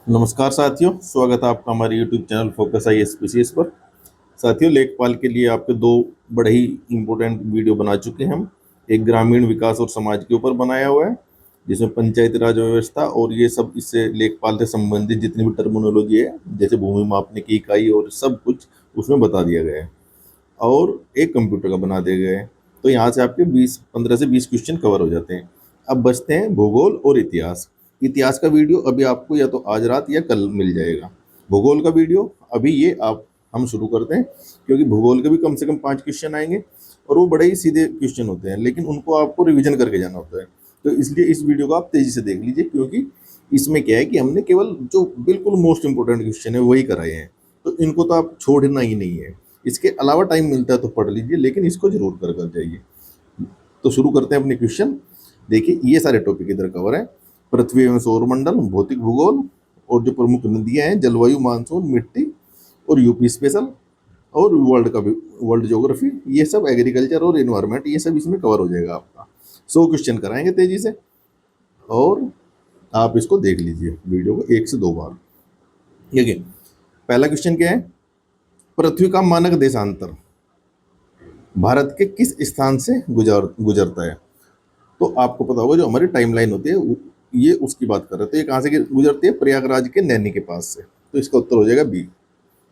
नमस्कार साथियों, स्वागत है आपका हमारे YouTube चैनल फोकस ISPCS पर। साथियों, लेखपाल के लिए आपके दो बड़े ही इम्पोर्टेंट वीडियो बना चुके हैं हम। एक ग्रामीण विकास और समाज के ऊपर बनाया हुआ है, जिसमें पंचायती राज व्यवस्था और ये सब इससे लेखपाल से संबंधित जितनी भी टर्मिनोलॉजी है, जैसे भूमि मापने की इकाई और सब कुछ उसमें बता दिया गया है। और एक कंप्यूटर का बना दिया गया है। तो यहाँ से आपके 15 से 20 क्वेश्चन कवर हो जाते हैं। अब बचते हैं भूगोल और इतिहास। इतिहास का वीडियो अभी आपको या तो आज रात या कल मिल जाएगा। भूगोल का वीडियो अभी ये आप हम शुरू करते हैं, क्योंकि भूगोल के भी कम से कम 5 क्वेश्चन आएंगे और वो बड़े ही सीधे क्वेश्चन होते हैं, लेकिन उनको आपको रिवीजन करके जाना होता है। तो इसलिए इस वीडियो को आप तेजी से देख लीजिए, क्योंकि इसमें क्या है कि हमने केवल जो बिल्कुल मोस्ट इंपोर्टेंट क्वेश्चन है वही कराए हैं। तो इनको तो आप छोड़ना ही नहीं है। इसके अलावा टाइम मिलता है तो पढ़ लीजिए, लेकिन इसको जरूर कर जाइए। तो शुरू करते हैं अपने क्वेश्चन। देखिए, ये सारे टॉपिक इधर कवर है। पृथ्वी एवं सौरमंडल, भौतिक भूगोल, और जो प्रमुख नदियां हैं, जलवायु, मानसून, मिट्टी और यूपी स्पेशल, और वर्ल्ड का भी, वर्ल्ड ज्योग्राफी, ये सब, एग्रीकल्चर और इन्वायरमेंट, ये सब इसमें कवर हो जाएगा आपका। 100 क्वेश्चन कराएंगे तेजी से, और आप इसको देख लीजिए वीडियो को 1 से 2 बार। देखिए, पहला क्वेश्चन क्या है। पृथ्वी का मानक देशांतर भारत के किस स्थान से गुजरता है। तो आपको पता होगा, जो हमारी टाइमलाइन होती है ये उसकी बात कर रहे हैं। तो ये कहाँ से गुजरती है? प्रयागराज के नैनी के पास से। तो इसका उत्तर हो जाएगा बी।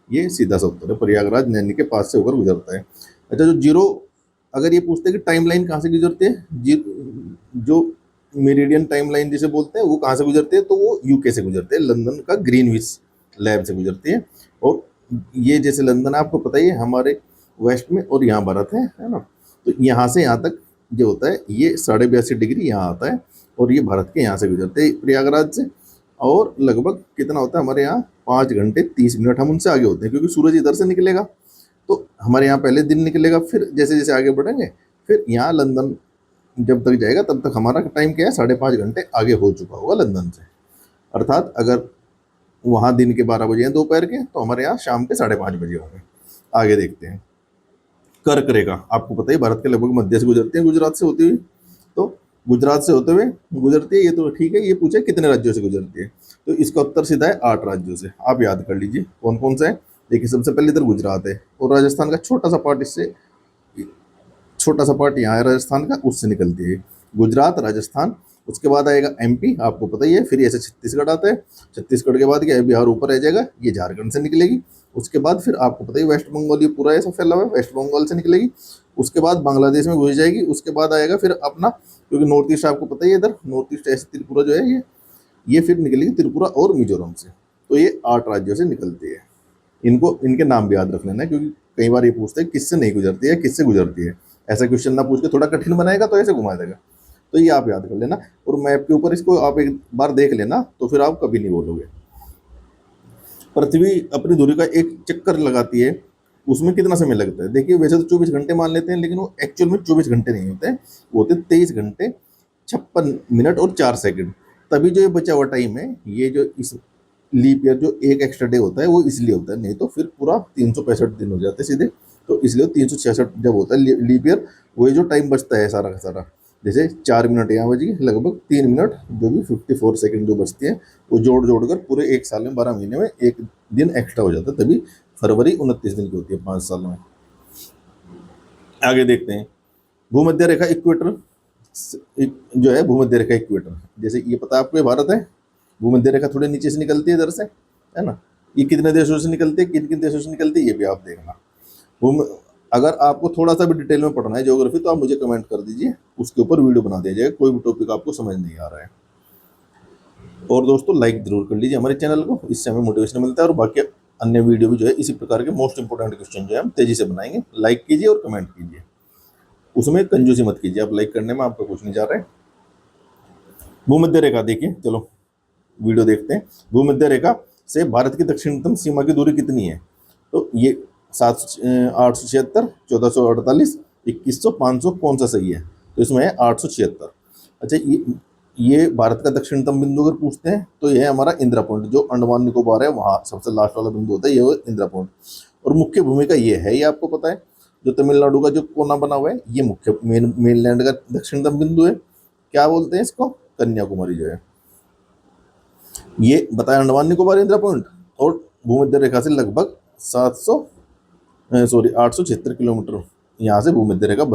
ये सीधा सा उत्तर है, प्रयागराज नैनी के पास से होकर गुजरता है। अच्छा, जो जीरो, अगर ये पूछते हैं कि टाइमलाइन कहाँ से गुजरती है, जो मेरिडियन टाइमलाइन जिसे बोलते हैं, वो कहाँ से गुजरते हैं, तो वो यूके से गुजरते हैं, लंदन का ग्रीनविच लैब से गुजरती है। और ये जैसे लंदन आपको पता ही है हमारे वेस्ट में, और यहाँ भारत है ना। तो यहाँ से यहाँ तक जो होता है, ये 82.5 डिग्री यहाँ आता है, और ये भारत के यहाँ से गुजरते हैं प्रयागराज से। और लगभग कितना होता है हमारे यहाँ? 5 घंटे 30 मिनट हम उनसे आगे होते हैं, क्योंकि सूरज इधर से निकलेगा। तो हमारे यहाँ पहले दिन निकलेगा, फिर जैसे जैसे आगे बढ़ेंगे, फिर यहाँ लंदन जब तक जाएगा तब तक हमारा टाइम क्या है? 5.5 घंटे आगे हो चुका होगा लंदन से। अर्थात अगर वहाँ दिन के 12 बजे हैं दोपहर के, तो हमारे यहाँ शाम के 5:30 बजे होंगे। आगे देखते हैं। कर्क रेखा आपको पता ही, भारत के लगभग मध्य से गुजरती है, गुजरात से होती हुई। तो गुजरात से होते हुए गुजरती है, ये तो ठीक है। ये पूछा कितने राज्यों से गुजरती है, तो इसका उत्तर सीधा है 8 राज्यों से। आप याद कर लीजिए कौन कौन सा है। देखिए, सबसे पहले इधर गुजरात है, और राजस्थान का छोटा सा पार्ट इससे, छोटा सा पार्ट यहाँ है राजस्थान का, उससे निकलती है गुजरात, राजस्थान। उसके बाद आएगा एमपी, आपको पता ही है। फिर ऐसे छत्तीसगढ़ आता है। छत्तीसगढ़ के बाद क्या है? बिहार ऊपर रह जाएगा, ये झारखंड से निकलेगी। उसके बाद फिर आपको पता ही वेस्ट बंगाल, ये पूरा ऐसा फैला हुआ है, वेस्ट बंगाल से निकलेगी। उसके बाद बांग्लादेश में घुस जाएगी। उसके बाद आएगा फिर अपना, क्योंकि नॉर्थ ईस्ट आपको पता ही है, इधर नॉर्थ ईस्ट ऐसे त्रिपुरा जो है, ये फिर निकलेगी त्रिपुरा और मिजोरम से। तो ये 8 राज्यों से निकलती है। इनको, इनके नाम भी याद रख लेना है, क्योंकि कई बार ये पूछते हैं किससे नहीं गुजरती है, किससे गुजरती है। ऐसा क्वेश्चन ना पूछ के थोड़ा कठिन बनाएगा तो ऐसे घुमा देगा। तो ये आप याद कर लेना, और मैप के ऊपर इसको आप एक बार देख लेना, तो फिर आप कभी नहीं बोलोगे। पृथ्वी अपनी धुरी का एक चक्कर लगाती है, उसमें कितना समय लगता है? देखिए, वैसे तो 24 घंटे मान लेते हैं, लेकिन वो एक्चुअल में 24 घंटे नहीं होते हैं, वो होते 23 घंटे 56 मिनट और 4 सेकंड। तभी जो ये बचा हुआ टाइम है, ये जो इस लीप ईयर जो एक एक्स्ट्रा डे होता है, वो इसलिए होता है, नहीं तो फिर पूरा 365 दिन हो जाते सीधे। तो इसलिए 366 जब होता है लीप ईयर, वही जो टाइम बचता है सारा का सारा, जैसे 4 मिनट यहाँ बची, लगभग 3 मिनट जो भी 54 सेकंड जो बचती है, वो जोड़ जोड़ कर पूरे एक साल में 12 महीने में एक दिन एक्स्ट्रा हो जाता है। तभी फरवरी 29 दिन की होती है 5 साल में। आगे देखते हैं। भूमध्य रेखा इक्वेटर, जो है भूमध्य रेखा इक्वेटर, जैसे ये पता है आपको, ये भारत है। भूमध्य रेखा थोड़े नीचे से निकलती है इधर से, है ना। ये कितने देशों से निकलती है, किन किन देशों से निकलती है, ये भी आप देखना। भूम अगर आपको थोड़ा सा भी डिटेल में पढ़ना है ज्योग्राफी, तो आप मुझे कमेंट कर दीजिए, उसके ऊपर वीडियो बना दिया जाएगा। कोई भी टॉपिक आपको समझ नहीं आ रहा है। और दोस्तों, लाइक जरूर कर लीजिए हमारे चैनल को, इससे हमें मोटिवेशन मिलता है। और बाकी अन्य वीडियो भी जो है इसी प्रकार के मोस्ट इंपोर्टेंट क्वेश्चन जो है हम तेजी से बनाएंगे। लाइक कीजिए और कमेंट कीजिए, उसमें कंजूसी मत कीजिए। आप लाइक करने में आपका कुछ नहीं जा रहा है। भूमध्य रेखा देखिए, चलो वीडियो देखते हैं। भूमध्य रेखा से भारत की दक्षिणतम सीमा की दूरी कितनी है? तो ये 876, 1448, 2100, 500, कौन सा सही है? तो इसमें है 876। अच्छा, ये भारत का दक्षिणतम बिंदु अगर पूछते हैं, तो ये है हमारा इंदिरा पॉइंट, जो अंडमान निकोबार है वहाँ सबसे लास्ट वाला बिंदु होता है, ये इंदिरा पॉइंट। और मुख्य भूमिका ये है, ये आपको पता है, जो तमिलनाडु का जो कोना बना हुआ है, ये मुख्य मेनलैंड का दक्षिणतम बिंदु है। क्या बोलते हैं इसको? कन्याकुमारी जो है। ये बताया अंडमान निकोबार इंदिरा पॉइंट, और भूमध्य रेखा से लगभग 876 किलोमीटर यहाँ से भूमध्य रेखा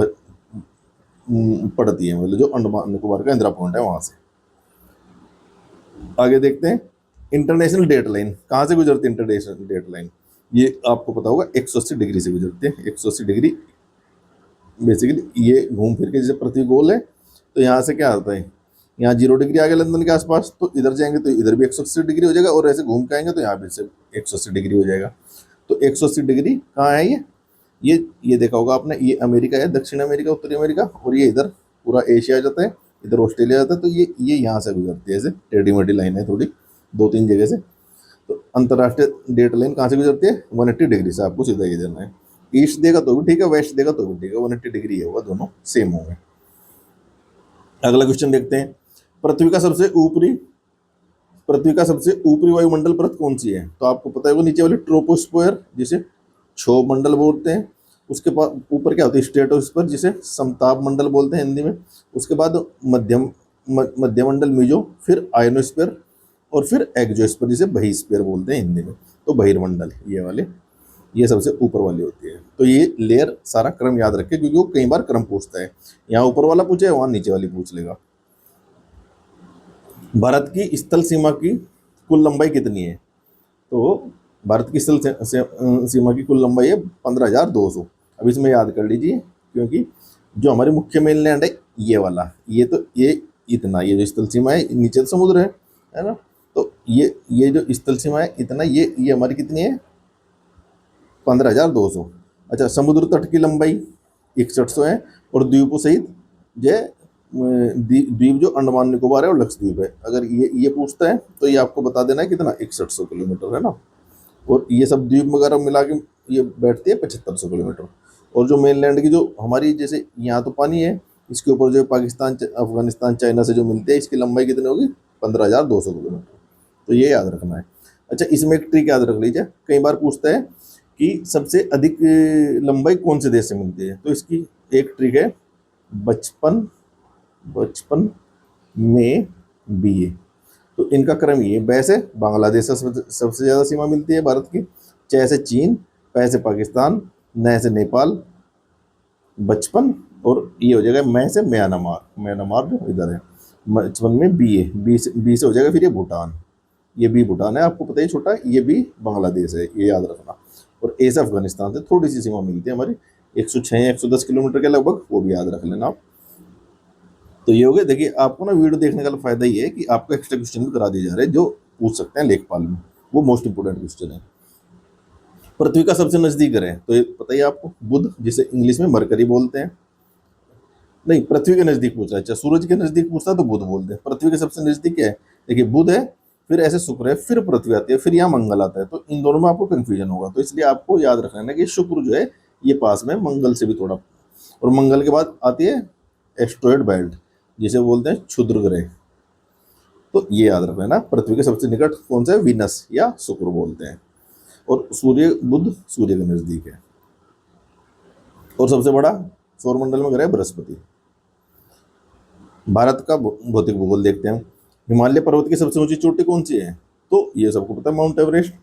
पड़ती है, मतलब जो अंडमान निकोबार का इंदिरा पॉइंट है वहां से। आगे देखते हैं इंटरनेशनल डेट लाइन कहाँ से गुजरती है। इंटरनेशनल डेट लाइन ये आपको पता होगा 180 डिग्री से गुजरते हैं। 180 डिग्री बेसिकली ये घूम फिर के जैसे पृथ्वी गोल है, तो यहाँ से क्या आता है, यहाँ 0 डिग्री आ गया लंदन के आसपास, तो इधर जाएंगे तो इधर भी 180 डिग्री हो जाएगा, और ऐसे घूम के आएंगे तो यहाँ भी से 180 डिग्री हो जाएगा। तो 180 डिग्री कहाँ है ये देखा होगा आपने, ये अमेरिका है, दक्षिण अमेरिका, उत्तरी अमेरिका, और ये इधर पूरा एशिया आ जाता है, इधर ऑस्ट्रेलिया जाता है। तो ये यहाँ से गुजरती है, ऐसे टेढ़ी मेढ़ी लाइन है थोड़ी, 2-3 जगह से। तो अंतर्राष्ट्रीय डेट लाइन कहाँ से गुजरती है, 180 डिग्री से। आपको सीधा ये देना है, ईस्ट देगा तो भी ठीक है, वेस्ट देगा तो भी ठीक है, 180 डिग्री है, वो दोनों सेम होंगे। अगला क्वेश्चन देखते हैं, पृथ्वी का सबसे ऊपरी वायुमंडल परत कौन सी है। तो आपको पता है वो नीचे वाली ट्रोपोस्फीयर जिसे क्षोभ मंडल बोलते हैं, उसके बाद ऊपर क्या होती है स्ट्रेटोस्फीयर जिसे समताप मंडल बोलते हैं हिंदी में, उसके बाद मध्यमंडल मीजो, फिर आयोनोस्फीयर, और फिर एक्सोस्फीयर जिसे बहिस्फीयर बोलते हैं हिंदी में। तो बहिर्मंडल ये सबसे ऊपर वाली होती है। तो ये लेयर सारा क्रम याद रखे, क्योंकि वो कई बार क्रम पूछता है, यहाँ ऊपर वाला पूछे वहां नीचे वाली पूछ लेगा। भारत की स्थल सीमा की कुल लंबाई कितनी है। तो भारत की स्थल सीमा की कुल लंबाई है 15,200। अब इसमें याद कर लीजिए, क्योंकि जो हमारी मुख्य मेनलैंड है ये वाला, ये इतना, ये जो स्थल सीमा है नीचे तो समुद्र है ना। तो ये जो स्थल सीमा है इतना, ये हमारी कितनी है 15,200। अच्छा, समुद्र तट की लंबाई 6100 है, और द्वीपों सहित द्वीप जो अंडमान निकोबार है और लक्षद्वीप है, अगर ये पूछता है तो ये आपको बता देना है कितना 6100 किलोमीटर है ना। और ये सब द्वीप वगैरह मिला के ये बैठती है 7500 किलोमीटर। और जो मेनलैंड की जो हमारी, जैसे यहाँ तो पानी है, इसके ऊपर जो पाकिस्तान अफगानिस्तान चाइना से जो मिलती है, इसकी लंबाई कितनी होगी 15,200 किलोमीटर। तो ये याद रखना है। अच्छा, इसमें एक ट्रिक याद रख लीजिए, कई बार पूछता है कि सबसे अधिक लंबाई कौन से देश से मिलती है। तो इसकी एक ट्रिक है 55 में बी। तो इनका क्रम ये, ब से बांग्लादेश से सबसे ज़्यादा सीमा मिलती है भारत की, च से चीन, प से पाकिस्तान, न से नेपाल 55, और ये हो जाएगा मैं से म्यांमार जो इधर है 55 में बी है, बी से हो जाएगा फिर ये भूटान, ये भी भूटान है, आपको पता ही छोटा, ये भी बांग्लादेश है, ये याद रखना। और ए से अफगानिस्तान से थोड़ी सी सीमा मिलती है हमारी 106-110 किलोमीटर के लगभग, वो भी याद रख लेना आप। तो ये हो गया। देखिए आपको ना वीडियो देखने का फायदा ये है कि आपको एक्स्ट्रा क्वेश्चन भी करा दिए जा रहे हैं जो पूछ सकते हैं लेखपाल में, वो मोस्ट इंपोर्टेंट क्वेश्चन है। पृथ्वी का सबसे नजदीक ग्रह, तो ये पता ही आपको, बुध, जिसे इंग्लिश में मरकरी बोलते हैं। नहीं, पृथ्वी के नजदीक पूछ रहा है, अच्छा सूरज के नजदीक पूछता है तो बुध बोलते हैं। पृथ्वी के सबसे नजदीक क्या है, देखिए बुध है, फिर ऐसे शुक्र है, फिर पृथ्वी आती है, फिर यहाँ मंगल आता है। तो इन दोनों में आपको कंफ्यूजन होगा, तो इसलिए आपको याद रखना है कि शुक्र जो है ये पास में मंगल से भी थोड़ा, और मंगल के बाद आती है एस्ट्रॉयड बेल्ट जिसे बोलते हैं क्षुद्र ग्रह। तो ये याद रखना है ना, पृथ्वी के सबसे निकट कौन सा है, वीनस या शुक्र बोलते हैं। और सूर्य, बुध सूर्य के नजदीक है। और सबसे बड़ा सौरमंडल में ग्रह बृहस्पति। भारत का भौतिक भूगोल देखते हैं। हिमालय पर्वत की सबसे ऊंची चोटी कौन सी है, तो ये सबको पता है माउंट एवरेस्ट।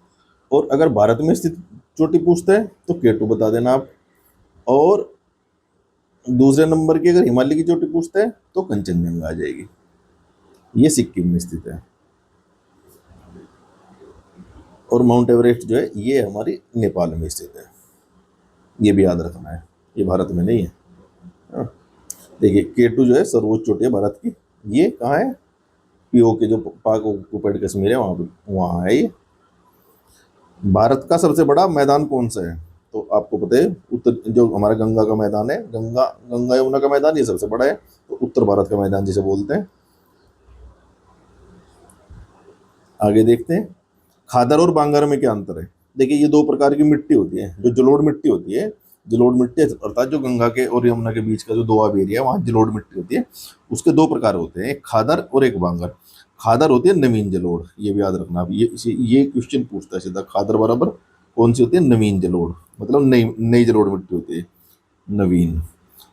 और अगर भारत में स्थित चोटी पूछता है तो केटू बता देना आप। और दूसरे नंबर की अगर हिमालय की चोटी पूछता है तो कंचनजंगा आ जाएगी, ये सिक्किम में स्थित है। और माउंट एवरेस्ट जो है ये हमारी नेपाल में स्थित है, ये भी याद रखना है, ये भारत में नहीं है। देखिए केटू जो है सर्वोच्च चोटी है भारत की, ये कहाँ है, पीओके जो पाक ऑक्युपाइड कश्मीर है वहाँ है ये। भारत का सबसे बड़ा मैदान कौन सा है, तो आपको पता है उत्तर, जो हमारा गंगा का मैदान है, गंगा यमुना का मैदान, ये सबसे बड़ा है। तो उत्तर भारत का मैदान जिसे बोलते हैं। आगे देखते हैं खादर और बांगर में क्या अंतर है। देखिए ये दो प्रकार की मिट्टी होती है, जो जलोढ़ मिट्टी होती है, जलोढ़ मिट्टी अर्थात जो गंगा के और यमुना के बीच का जो दोआब एरिया है वहाँ जलोढ़ मिट्टी होती है, उसके दो प्रकार होते हैं, एक खादर और एक बांगर। खादर होती है नवीन जलोढ़, ये भी याद रखना। ये क्वेश्चन पूछता है सीधा, खादर बराबर कौन सी होती है, नवीन जलोढ़, मतलब नई नई जलोढ़ मिट्टी होती है, नवीन।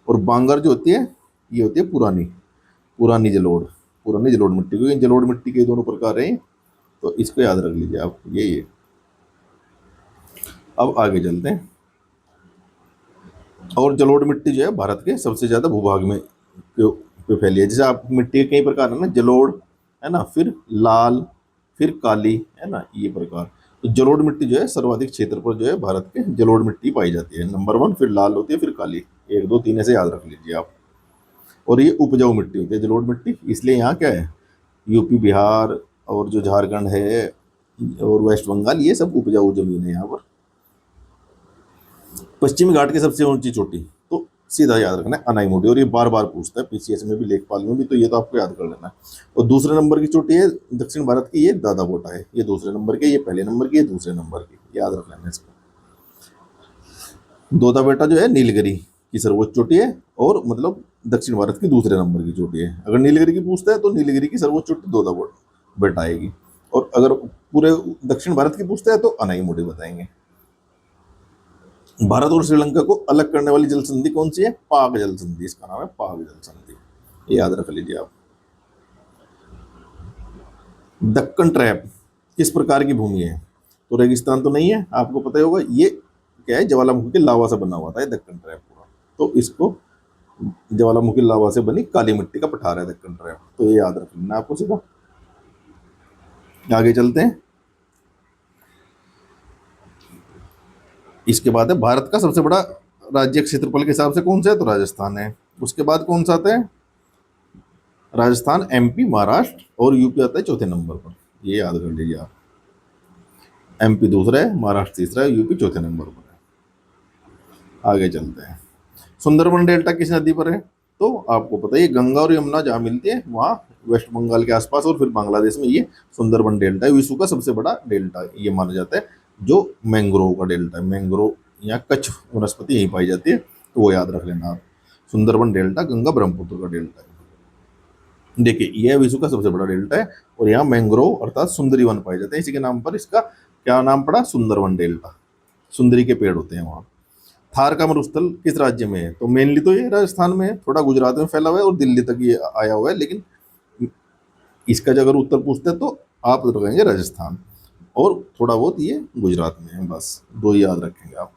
और बांगर जो होती है ये होती है पुरानी जलोढ़ मिट्टी, क्योंकि जलोढ़ मिट्टी के दोनों प्रकार हैं, तो इसको याद रख लीजिए आप, ये। अब आगे चलते हैं। और जलोढ़ मिट्टी जो है भारत के सबसे ज्यादा भूभाग में पे फैली है। जैसे आप मिट्टी के कई प्रकार है ना, जलोढ़ है ना, फिर लाल, फिर काली, है ना, ये प्रकार। तो जलोढ़ मिट्टी जो है सर्वाधिक क्षेत्र पर जो है भारत के जलोढ़ मिट्टी पाई जाती है, नंबर 1, फिर लाल होती है, फिर काली। 1 2 3 ऐसे याद रख लीजिए आप। और ये उपजाऊ मिट्टी होती है जलोढ़ मिट्टी, इसलिए यहाँ क्या है, यूपी, बिहार और जो झारखंड है और वेस्ट बंगाल, ये सब उपजाऊ जमीन है यहाँ पर। पश्चिमी घाट की सबसे ऊंची चोटी, तो सीधा याद रखना है अनाईमुडी, और ये बार बार पूछता है पीसीएस में भी, लेखपाल में भी, तो ये तो आपको याद कर लेना है। और दूसरे नंबर की चोटी है दक्षिण भारत की, ये दादाकोटा है। ये दूसरे नंबर की, ये पहले नंबर की, ये दूसरे नंबर की, याद रख लेना इसको। दोदा बेटा जो है नीलगिरी की सर्वोच्च चोटी है, और मतलब दक्षिण भारत की दूसरे नंबर की चोटी है। अगर नीलगिरी की पूछता है तो नीलगिरी की सर्वोच्च चोटी दोदा बेटा आएगी, और अगर पूरे दक्षिण भारत की पूछता है तो अनाईमुडी बताएंगे। भारत और श्रीलंका को अलग करने वाली जल संधि कौन सी है? पाक जल संधि, इसका नाम है पाक जल संधि, ये याद रख लीजिए आप। दक्कन ट्रैप किस प्रकार की भूमि है? तो रेगिस्तान तो नहीं है, आपको पता ही होगा। ये क्या है, ज्वालामुखी के लावा से बना हुआ था ये दक्कन ट्रैप पूरा। तो इसको ज्वालामुखी लावा से बनी काली मिट्टी का पठार है दक्कन ट्रैप, तो ये याद रख लेना आपको सीधा। आगे चलते हैं। इसके बाद है भारत का सबसे बड़ा राज्य क्षेत्रफल के हिसाब से कौन सा है? तो राजस्थान है। उसके बाद कौन सा आता है? राजस्थान, एमपी, महाराष्ट्र और यूपी आता है चौथे नंबर पर, ये याद कर लीजिए आप। एमपी दूसरा है, महाराष्ट्र तीसरा है, यूपी चौथे नंबर पर है। आगे चलते हैं। सुंदरबन डेल्टा किस नदी पर है? तो आपको पता है, ये गंगा और यमुना जहाँ मिलती है वहाँ वेस्ट बंगाल के आसपास और फिर बांग्लादेश में ये सुंदरबन डेल्टा है। विश्व का सबसे बड़ा डेल्टा ये माना जाता है, जो मैंग्रोव का डेल्टा है। मैंग्रोव या कच्छ वनस्पति यहीं पाई जाती है, तो वो याद रख लेना आप। सुंदरबन डेल्टा गंगा ब्रह्मपुत्र का डेल्टा है। देखिए, यह विश्व का सबसे बड़ा डेल्टा है, और यहाँ मैंग्रोव अर्थात सुंदरी वन पाए जाते हैं। इसी के नाम पर इसका क्या नाम पड़ा? सुंदरवन डेल्टा। सुंदरी के पेड़ होते हैं वहाँ। थार का मरुस्थल किस राज्य में है? तो मेनली तो ये राजस्थान में है, थोड़ा गुजरात में फैला हुआ है और दिल्ली तक ये आया हुआ है, लेकिन इसका जो अगर उत्तर पूछते हैं तो आप रखेंगे राजस्थान, और थोड़ा बहुत ये गुजरात में है, बस 2 ही याद रखेंगे आप।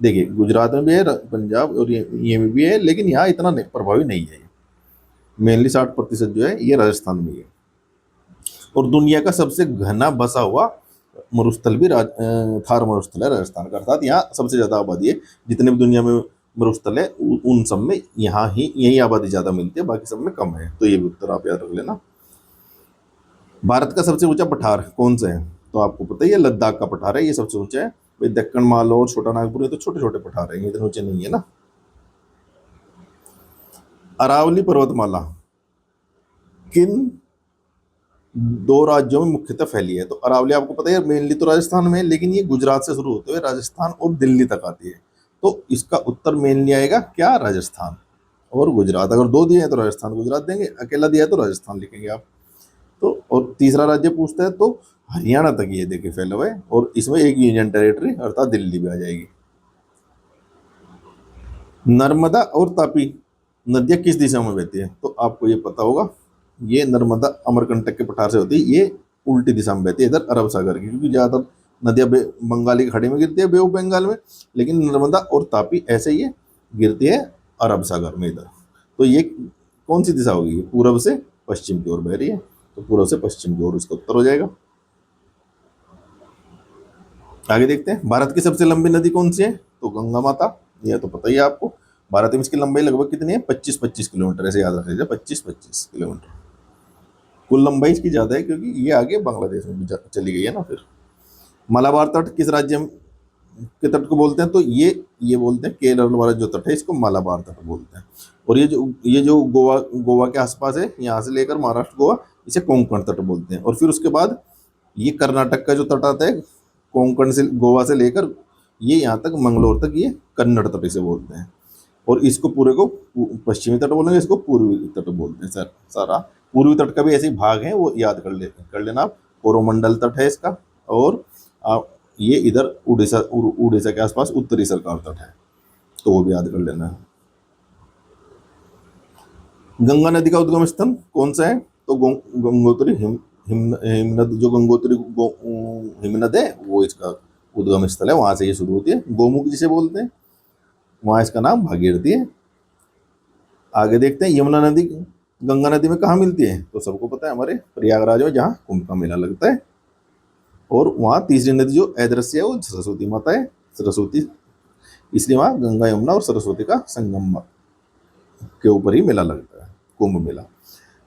देखिए, गुजरात में भी है, पंजाब और ये में भी है, लेकिन यहाँ इतना प्रभावी नहीं है। मेनली 60% जो है ये राजस्थान में ही है। और दुनिया का सबसे घना बसा हुआ मरुस्थल भी थार मरुस्थल है राजस्थान का, अर्थात यहाँ सबसे ज़्यादा आबादी है। जितने भी दुनिया में मरुस्थल है उन सब में यहाँ ही यही आबादी ज़्यादा मिलती है, बाकी सब में कम है, तो ये भी उत्तर आप याद रख लेना। भारत का सबसे ऊंचा पठार कौन सा है? तो आपको पता ही है, लद्दाख का पठार है, ये सबसे ऊंचा है। भाई दक्कन माल और छोटा नागपुर, ये तो छोटे छोटे पठार है, ये इतने ऊंचे नहीं है ना। अरावली पर्वतमाला किन 2 राज्यों में मुख्यतः फैली है? तो अरावली आपको पता है मेनली तो राजस्थान में है, लेकिन ये गुजरात से शुरू होते हुए राजस्थान और दिल्ली तक आती है। तो इसका उत्तर मेनली आएगा क्या? राजस्थान और गुजरात। अगर 2 दिए हैं तो राजस्थान गुजरात देंगे, अकेला दिया है तो राजस्थान लिखेंगे आप। तो और तीसरा राज्य पूछता है तो हरियाणा तक ये देखिए फैला हुआ है, और इसमें एक यूनियन टेरिटरी अर्थात दिल्ली भी आ जाएगी। नर्मदा और तापी नदियाँ किस दिशा में बहती है? तो आपको ये पता होगा, ये नर्मदा अमरकंटक के पठार से होती है, ये उल्टी दिशा में बहती है इधर अरब सागर की, क्योंकि ज़्यादातर नदियाँ बंगाली की खाड़ी में गिरती है, बे ऑफ बंगाल में, लेकिन नर्मदा और तापी ऐसे ही गिरती है अरब सागर में इधर। तो ये कौन सी दिशा होगी? पूरब से पश्चिम की ओर बह रही है, तो पूरब से पश्चिम की ओर इसका उत्तर हो जाएगा। आगे देखते हैं। भारत की सबसे लंबी नदी कौन सी है? तो गंगा माता, यह तो पता ही है आपको। भारत में इसकी लंबाई लगभग कितनी है? 25-25 किलोमीटर, ऐसे याद रख लीजिए, 25-25 किलोमीटर। कुल लंबाई इसकी ज़्यादा है, क्योंकि ये आगे बांग्लादेश में भी चली गई है ना। फिर मलाबार तट किस राज्य के तट को बोलते हैं? तो ये बोलते हैं केरल वाला जो तट है, इसको मलाबार तट बोलते हैं। और ये जो गोवा के आसपास है, यहाँ से लेकर महाराष्ट्र गोवा, इसे कोंकण तट बोलते हैं। और फिर उसके बाद ये कर्नाटक का जो तट आता है, कोंकण से, गोवा से लेकर ये यहाँ तक मंगलोर तक, ये कन्नड़ तट इसे बोलते हैं। और इसको पूरे को पश्चिमी तट बोलेंगे, इसको पूर्वी तट बोलते हैं। सर सारा पूर्वी तट का भी ऐसे ही भाग है, वो याद कर लेना आप। कोरोमंडल तट है इसका, और ये इधर उड़ीसा के आसपास उत्तरी सरकार तट है, तो वो भी याद कर लेना है। गंगा नदी का उद्गम स्थल कौन सा है? तो गंगोत्री हिमनद जो गंगोत्री हिमनद है वो इसका उद्गम स्थल है, वहां से ये शुरू होती है। गोमुख जिसे बोलते हैं, वहां इसका नाम भागीरथी है। आगे देखते हैं यमुना नदी गंगा नदी में कहाँ मिलती है, तो सबको पता है हमारे प्रयागराज में, जहाँ कुंभ का मेला लगता है। और वहाँ तीसरी नदी जो अदृश्य है वो सरस्वती माता है, सरस्वती, इसलिए वहाँ गंगा यमुना और सरस्वती का संगम के ऊपर ही मेला लगता है, कुंभ मेला।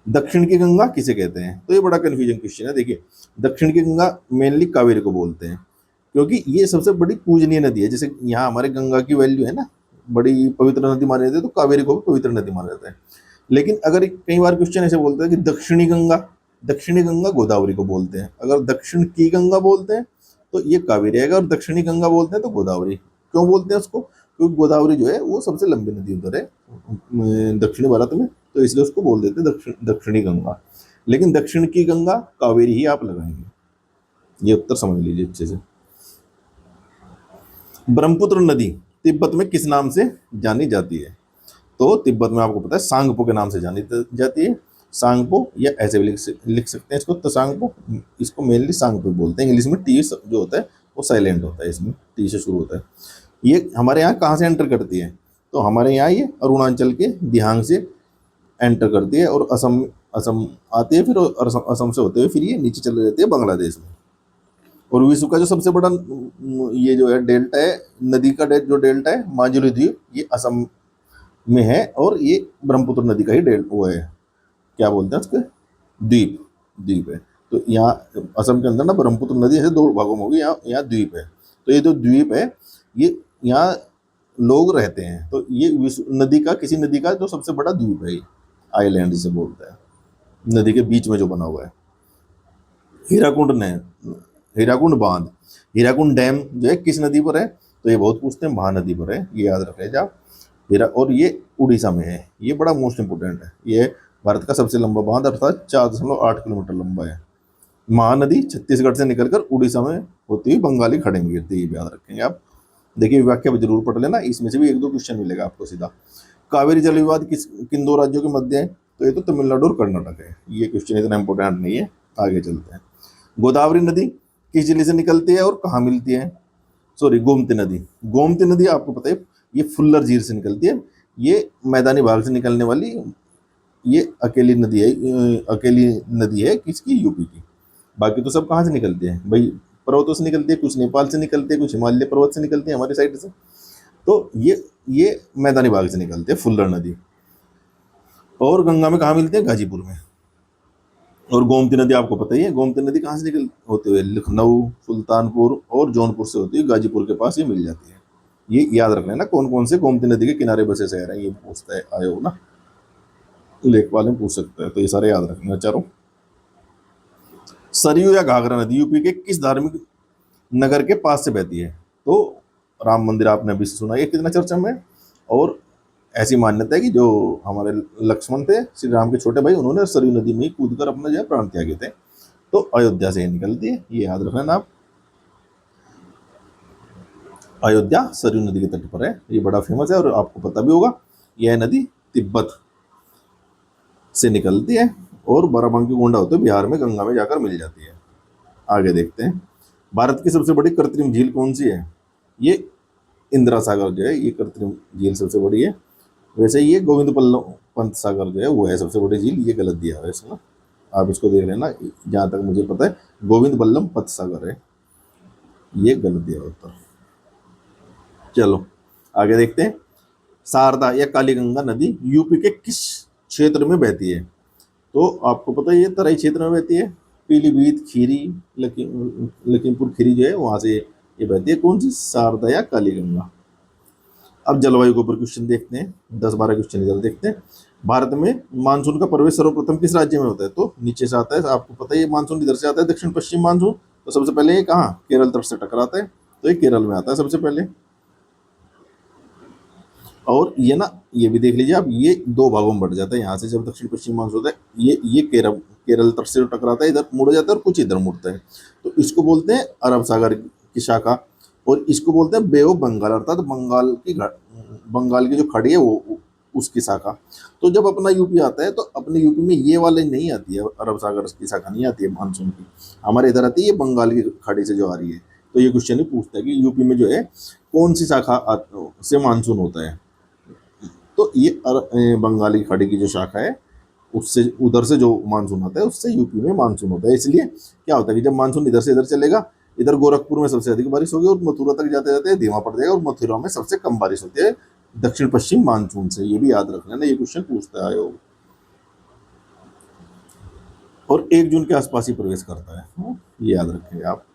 दक्षिण की गंगा किसे कहते हैं, तो ये बड़ा कंफ्यूजन क्वेश्चन है। देखिए, दक्षिण की गंगा मेनली कावेरी को बोलते हैं, क्योंकि ये सबसे बड़ी पूजनीय नदी है। जैसे यहाँ हमारे गंगा की वैल्यू है ना, बड़ी पवित्र नदी मानी जाती है, तो कावेरी को भी पवित्र नदी माना जाता है। लेकिन अगर कई बार क्वेश्चन ऐसे बोलते हैं कि दक्षिणी गंगा गोदावरी को बोलते हैं। अगर दक्षिण की गंगा बोलते हैं तो ये कावेरी आएगा, और दक्षिणी गंगा बोलते हैं तो गोदावरी। क्यों बोलते हैं उसको, क्योंकि गोदावरी जो है वो सबसे लंबी नदी उधर है दक्षिणी भारत में, तो इसलिए उसको बोल देते हैं दक्षिणी गंगा। लेकिन दक्षिण की गंगा कावेरी ही आप लगाएंगे, ये उत्तर समझ लीजिए अच्छे से। ब्रह्मपुत्र नदी तिब्बत में किस नाम से जानी जाती है, तो तिब्बत में आपको पता है सांगपो के नाम से जानी जाती है। सांगपो, या ऐसे भी लिख सकते हैं इसको तसांगपो, इसको मेनली सांगपो बोलते हैं। इंग्लिश में टी जो होता है वो साइलेंट होता है, इसमें टी से शुरू होता है। ये हमारे यहाँ कहाँ से एंटर करती है, तो हमारे यहाँ ये अरुणाचल के दिहांग से एंटर करती है, और असम असम आती है, फिर असम से होते हुए फिर ये नीचे चले जाती है बांग्लादेश में। और विश्व का जो सबसे बड़ा ये जो है डेल्टा है, नदी का जो डेल्टा है माजुली द्वीप, ये असम में है, और ये ब्रह्मपुत्र नदी का ही वो है, क्या बोलते हैं उसके, द्वीप है। तो यहाँ असम के अंदर ना ब्रह्मपुत्र नदी ऐसे दो भागों में होगी, यहाँ द्वीप है। तो ये जो द्वीप है ये यहाँ लोग रहते हैं, तो ये विश्व नदी का, किसी नदी का जो सबसे बड़ा द्वीप है, आइलैंड जिसे बोलते हैं, नदी के बीच में जो बना हुआ है। हीराकुंड बांध, हीराकुंड डैम जो है किस नदी पर है, तो ये बहुत पूछते हैं, महानदी पर है, ये याद रख लीजिए आप। और ये उड़ीसा में है, ये बड़ा मोस्ट इंपोर्टेंट है। ये भारत का सबसे लंबा बांध, अर्थात 4.8 किलोमीटर लंबा है। महानदी छत्तीसगढ़ से निकलकर उड़ीसा में होती हुई बंगाली खाड़ी में गिरती है, याद रखेंगे आप। देखिए व्याख्या जरूर पढ़ लेना, इसमें से भी 1-2 क्वेश्चन मिलेगा आपको सीधा। कावेरी जल विवाद किन दो राज्यों के मध्य है, तो ये तो तमिलनाडु और कर्नाटक है। ये क्वेश्चन इतना इंपॉर्टेंट नहीं है, आगे चलते हैं। गोदावरी नदी किस जिले से निकलती है और कहाँ मिलती है, गोमती नदी आपको पता है ये फुल्लर झील से निकलती है। ये मैदानी भाग से निकलने वाली ये अकेली नदी है किसकी, यूपी की। बाकी तो सब कहाँ से निकलते हैं भाई, पर्वतों से निकलती है, कुछ नेपाल से निकलती है, कुछ हिमालय पर्वत से निकलती है हमारी साइड से। तो ये मैदानी भाग से निकलते हैं फुल्लर नदी। और गंगा में कहाँ मिलते हैं, गाजीपुर में। और गोमती नदी आपको पता ही है, गोमती नदी कहाँ से निकल होते हुए लखनऊ, सुल्तानपुर और जौनपुर से होती है गाजीपुर के पास ये मिल जाती है। ये याद रखना है ना, कौन कौन से गोमती नदी के किनारे बसे शहर हैं, ये पूछता है आए हो ना, लेखपाल में पूछ सकता है, तो ये सारे याद रखना चारों। सरयू या घाघरा नदी यूपी के किस धार्मिक नगर के पास से बहती है, तो राम मंदिर आपने अभी सुना, ये कितना चर्चा में। और ऐसी मान्यता है कि जो हमारे लक्ष्मण थे, श्री राम के छोटे भाई, उन्होंने सरयू नदी में कूदकर अपना जो है प्राण त्यागे थे, तो अयोध्या से निकलती है, ये याद रखना आप। अयोध्या सरयू नदी के तट पर है, ये बड़ा फेमस है, और आपको पता भी होगा यह नदी तिब्बत से निकलती है, और बाराबंकी गोंडा होते बिहार में गंगा में जाकर मिल जाती है। आगे देखते हैं, भारत की सबसे बड़ी कृत्रिम झील कौन सी है, ये इंदिरा सागर जो है, ये कृत्रिम झील सबसे बड़ी है। वैसे ये गोविंद पंत सागर जो है वो है सबसे बड़ी झील, ये गलत दिया है इसमें, आप इसको देख लेना, जहाँ तक मुझे पता है गोविंद बल्लभ पंत सागर है, ये गलत दिया उत्तर। चलो आगे देखते हैं, शारदा या कालीगंगा नदी यूपी के किस क्षेत्र में बहती है, तो आपको पता है ये तराई क्षेत्र में बहती है, पीलीभीत, खीरी, लखीमपुर खीरी जो है वहाँ से ये बहती है। कौन सी, शारदा या कालीगंगा। अब जलवायु के ऊपर क्वेश्चन देखते हैं, 10-12 क्वेश्चन इधर देखते हैं। भारत में मानसून का प्रवेश सर्वप्रथम किस राज्य में होता है, तो नीचे से आता है, आपको पता है ये मानसून इधर से आता है, दक्षिण पश्चिम मानसून। तो सबसे पहले ये कहाँ, केरल तट से टकराता है, तो ये केरल में आता है सबसे पहले। और ये ना, ये भी देख लीजिए आप, ये 2 भागों में बढ़ जाता है, यहाँ से जब दक्षिण पश्चिम मानसून होता है, ये केरल तट से टकराता है, इधर मुड़ जाता है, और कुछ इधर मुड़ता है, तो इसको बोलते हैं अरब सागर की शाखा। और इसको बोलते हैं बे ऑफ बंगाल, अर्थात बंगाल की जो खाड़ी है उसकी शाखा। तो जब अपना यूपी आता है तो अपने यूपी में ये वाले नहीं आती है, अरब सागर की शाखा नहीं आती है मानसून की, हमारे इधर आती है ये बंगाल की खाड़ी से जो आ रही है। तो ये क्वेश्चन ही पूछता है कि यूपी में जो है कौन सी शाखा से मानसून होता है। तो ये बंगाली खाड़ी की जो शाखा है उससे, उधर से जो मानसून आता है उससे यूपी में मानसून होता है। इसलिए क्या होता है कि जब मानसून इधर से इधर चलेगा, इधर गोरखपुर में सबसे अधिक बारिश होगी और मथुरा तक जाते जाते धीमा पड़ जाएगा, और मथुरा में सबसे कम बारिश होती है दक्षिण पश्चिम मानसून से। ये भी याद रखना ना, ये क्वेश्चन पूछता है आयोग। और 1 जून के आसपास ही प्रवेश करता है, ये याद रखेंगे आप।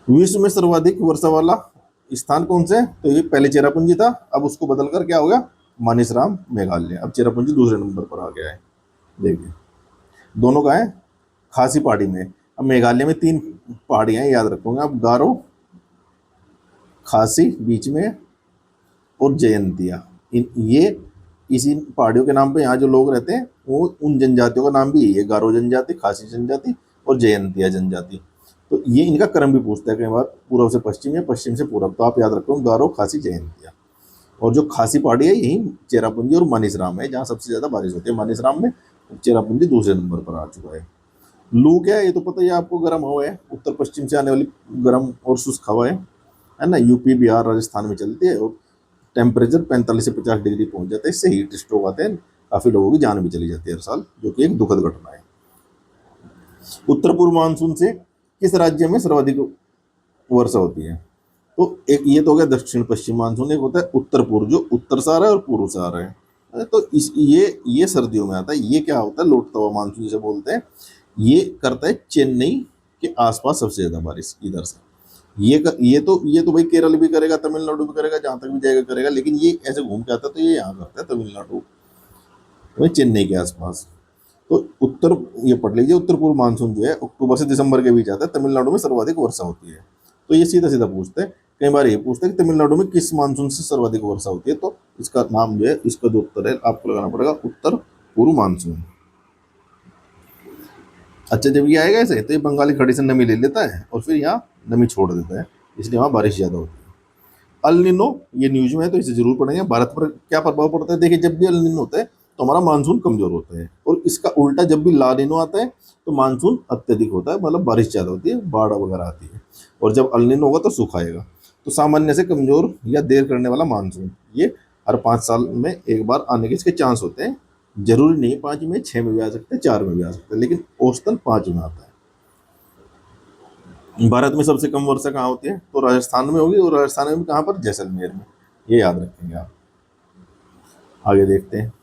विश्व में सर्वाधिक वर्षा वाला स्थान कौन से है? तो ये पहले चेरापूंजी था, अब उसको बदलकर क्या हो गया, मानिसराम मेघालय। अब चेरापूंजी दूसरे नंबर पर आ गया है। देखिए दोनों का है खासी पहाड़ी में। अब मेघालय में 3 पहाड़ियां हैं, याद रखोगे आप, गारो, खासी बीच में और जयंतिया। ये इसी पहाड़ियों के नाम पे यहाँ जो लोग रहते हैं वो उन जनजातियों का नाम भी यही है, गारो जनजाति, खासी जनजाति और जयंतिया जनजाति। तो ये इनका क्रम भी पूछता है कई बार, पूर्व से पश्चिम या पश्चिम से पूर्व। तो आप याद रखो गारो, खासी, जयंतिया। और जो खासी पहाड़ी है यही चेरापूंजी और मानिसराम है जहाँ सबसे ज्यादा बारिश होती है, मानिसराम में। चेरापूंजी दूसरे नंबर पर आ चुका है। लू क्या है ये तो पता ही है आपको, गर्म हवा है, उत्तर पश्चिम से आने वाली गर्म और शुष्क हवा है ना, यूपी बिहार राजस्थान में चलती है और टेम्परेचर 45 से 50 डिग्री पहुंच जाता है। इससे हीट स्ट्रोक आते हैं, काफी लोगों की जान भी चली जाती है हर साल, जो कि एक दुखद घटना है। उत्तर पूर्व मानसून से किस राज्य में सर्वाधिक वर्षा होती है? तो एक ये तो हो गया दक्षिण पश्चिम मानसून, एक होता है उत्तर पूर्व जो उत्तर से आ रहा है और पूर्व से आ रहा है। तो इस ये सर्दियों में आता है। ये क्या होता है, लौटता हुआ मानसून जिसे बोलते हैं। ये करता है चेन्नई के आसपास सबसे ज्यादा बारिश इधर से। ये तो भाई केरल भी करेगा, तमिलनाडु भी करेगा, जहां तक भी जाएगा करेगा, लेकिन ये ऐसे घूम के आता है तो ये यहाँ करता है तमिलनाडु, वही चेन्नई के आसपास। तो उत्तर, ये पढ़ लीजिए, उत्तर पूर्व मानसून जो है अक्टूबर से दिसंबर के बीच आता है, तमिलनाडु में सर्वाधिक वर्षा होती है। तो ये सीधा सीधा पूछते हैं, कई बार ये पूछते हैं कि तमिलनाडु में किस मानसून से सर्वाधिक वर्षा होती है। तो इसका नाम जो है, इसका जो उत्तर है आपको लगाना पड़ेगा उत्तर पूर्व मानसून। अच्छा जब ये आएगा ऐसे तो ये बंगाली खाड़ी से नमी ले लेता है और फिर यहाँ नमी छोड़ देता है, इसलिए वहाँ बारिश ज्यादा होती है। अल नीनो, ये न्यूज में है तो इसे जरूर पढ़ेंगे। भारत पर क्या प्रभाव पड़ता है? देखिए जब भी अल नीनो होता है तो हमारा मानसून कमजोर होता है, और इसका उल्टा जब भी ला नीनो आता है तो मानसून अत्यधिक होता है, मतलब बारिश ज्यादा होती है, बाढ़ वगैरह आती है। और जब अल नीनो होगा तो सूखा आएगा। तो सामान्य से कमजोर या देर करने वाला मानसून, ये हर 5 साल में एक बार आने के इसके चांस होते हैं। जरूरी नहीं 5 में, 6 में भी आ सकते हैं, 4 में भी आ सकते हैं, लेकिन औसतन 5 में आता है। भारत में सबसे कम वर्षा कहाँ होती है? तो राजस्थान में होगी, और राजस्थान में कहाँ पर? जैसलमेर में। ये याद रखेंगे आप। आगे देखते हैं।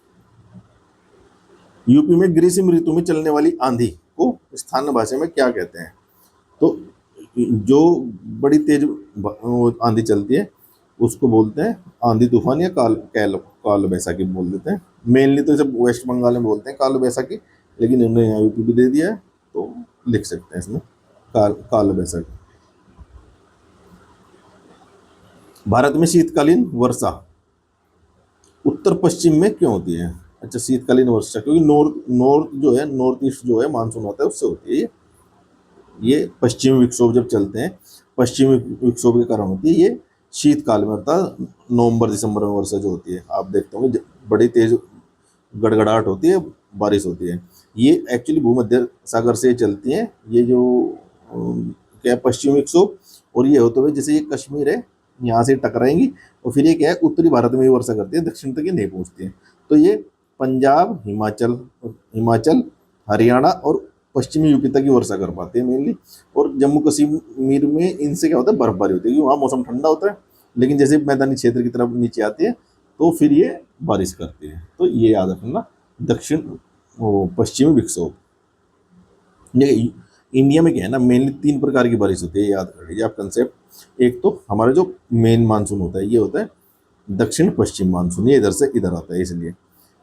यूपी में ग्रीष्म ऋतु में चलने वाली आंधी को स्थानीय भाषा में क्या कहते हैं? तो जो बड़ी तेज आंधी चलती है उसको बोलते हैं आंधी तूफान या काल बैसाखी बोल देते हैं। मेनली तो इसे वेस्ट बंगाल में बोलते हैं काल बैसाखी, लेकिन इन्होंने यहाँ यूपी भी दे दिया है तो लिख सकते हैं इसमें काल बैसाखी। भारत में शीतकालीन वर्षा उत्तर पश्चिम में क्यों होती है? अच्छा शीतकालीन वर्षा क्योंकि नॉर्थ नॉर्थ जो है, नॉर्थ ईस्ट जो है मानसून होता है उससे होती है। ये पश्चिमी विक्षोभ जब चलते हैं, पश्चिमी विक्षोभ के कारण होती है ये शीतकाल में, अर्थात नवंबर दिसंबर में वर्षा जो होती है। आप देखते होंगे बड़ी तेज गड़गड़ाहट होती है, बारिश होती है। ये एक्चुअली भूमध्य सागर से चलती हैं, ये जो क्या है पश्चिमी विक्षोभ, और ये होते हुए जैसे ये कश्मीर है यहाँ से टकराएंगी और फिर ये क्या है उत्तरी भारत में ही वर्षा करती है, दक्षिण तक ये नहीं पहुँचती है। तो ये पंजाब, हिमाचल, हरियाणा और पश्चिमी यूपी तक ही वर्षा कर पाते हैं मेनली। और जम्मू कश्मीर में इनसे क्या होता है, बर्फबारी होती है क्योंकि वहाँ मौसम ठंडा होता है, लेकिन जैसे मैदानी क्षेत्र की तरफ नीचे आती है तो फिर ये बारिश करती है। तो ये याद रखना, दक्षिण पश्चिमी विक्षोभ। ये इंडिया में क्या है ना, मेनली 3 प्रकार की बारिश होती है, याद कर लीजिए आप कंसेप्ट। एक तो हमारा जो मेन मानसून होता है ये होता है दक्षिण पश्चिम मानसून, ये इधर से इधर आता है, इसलिए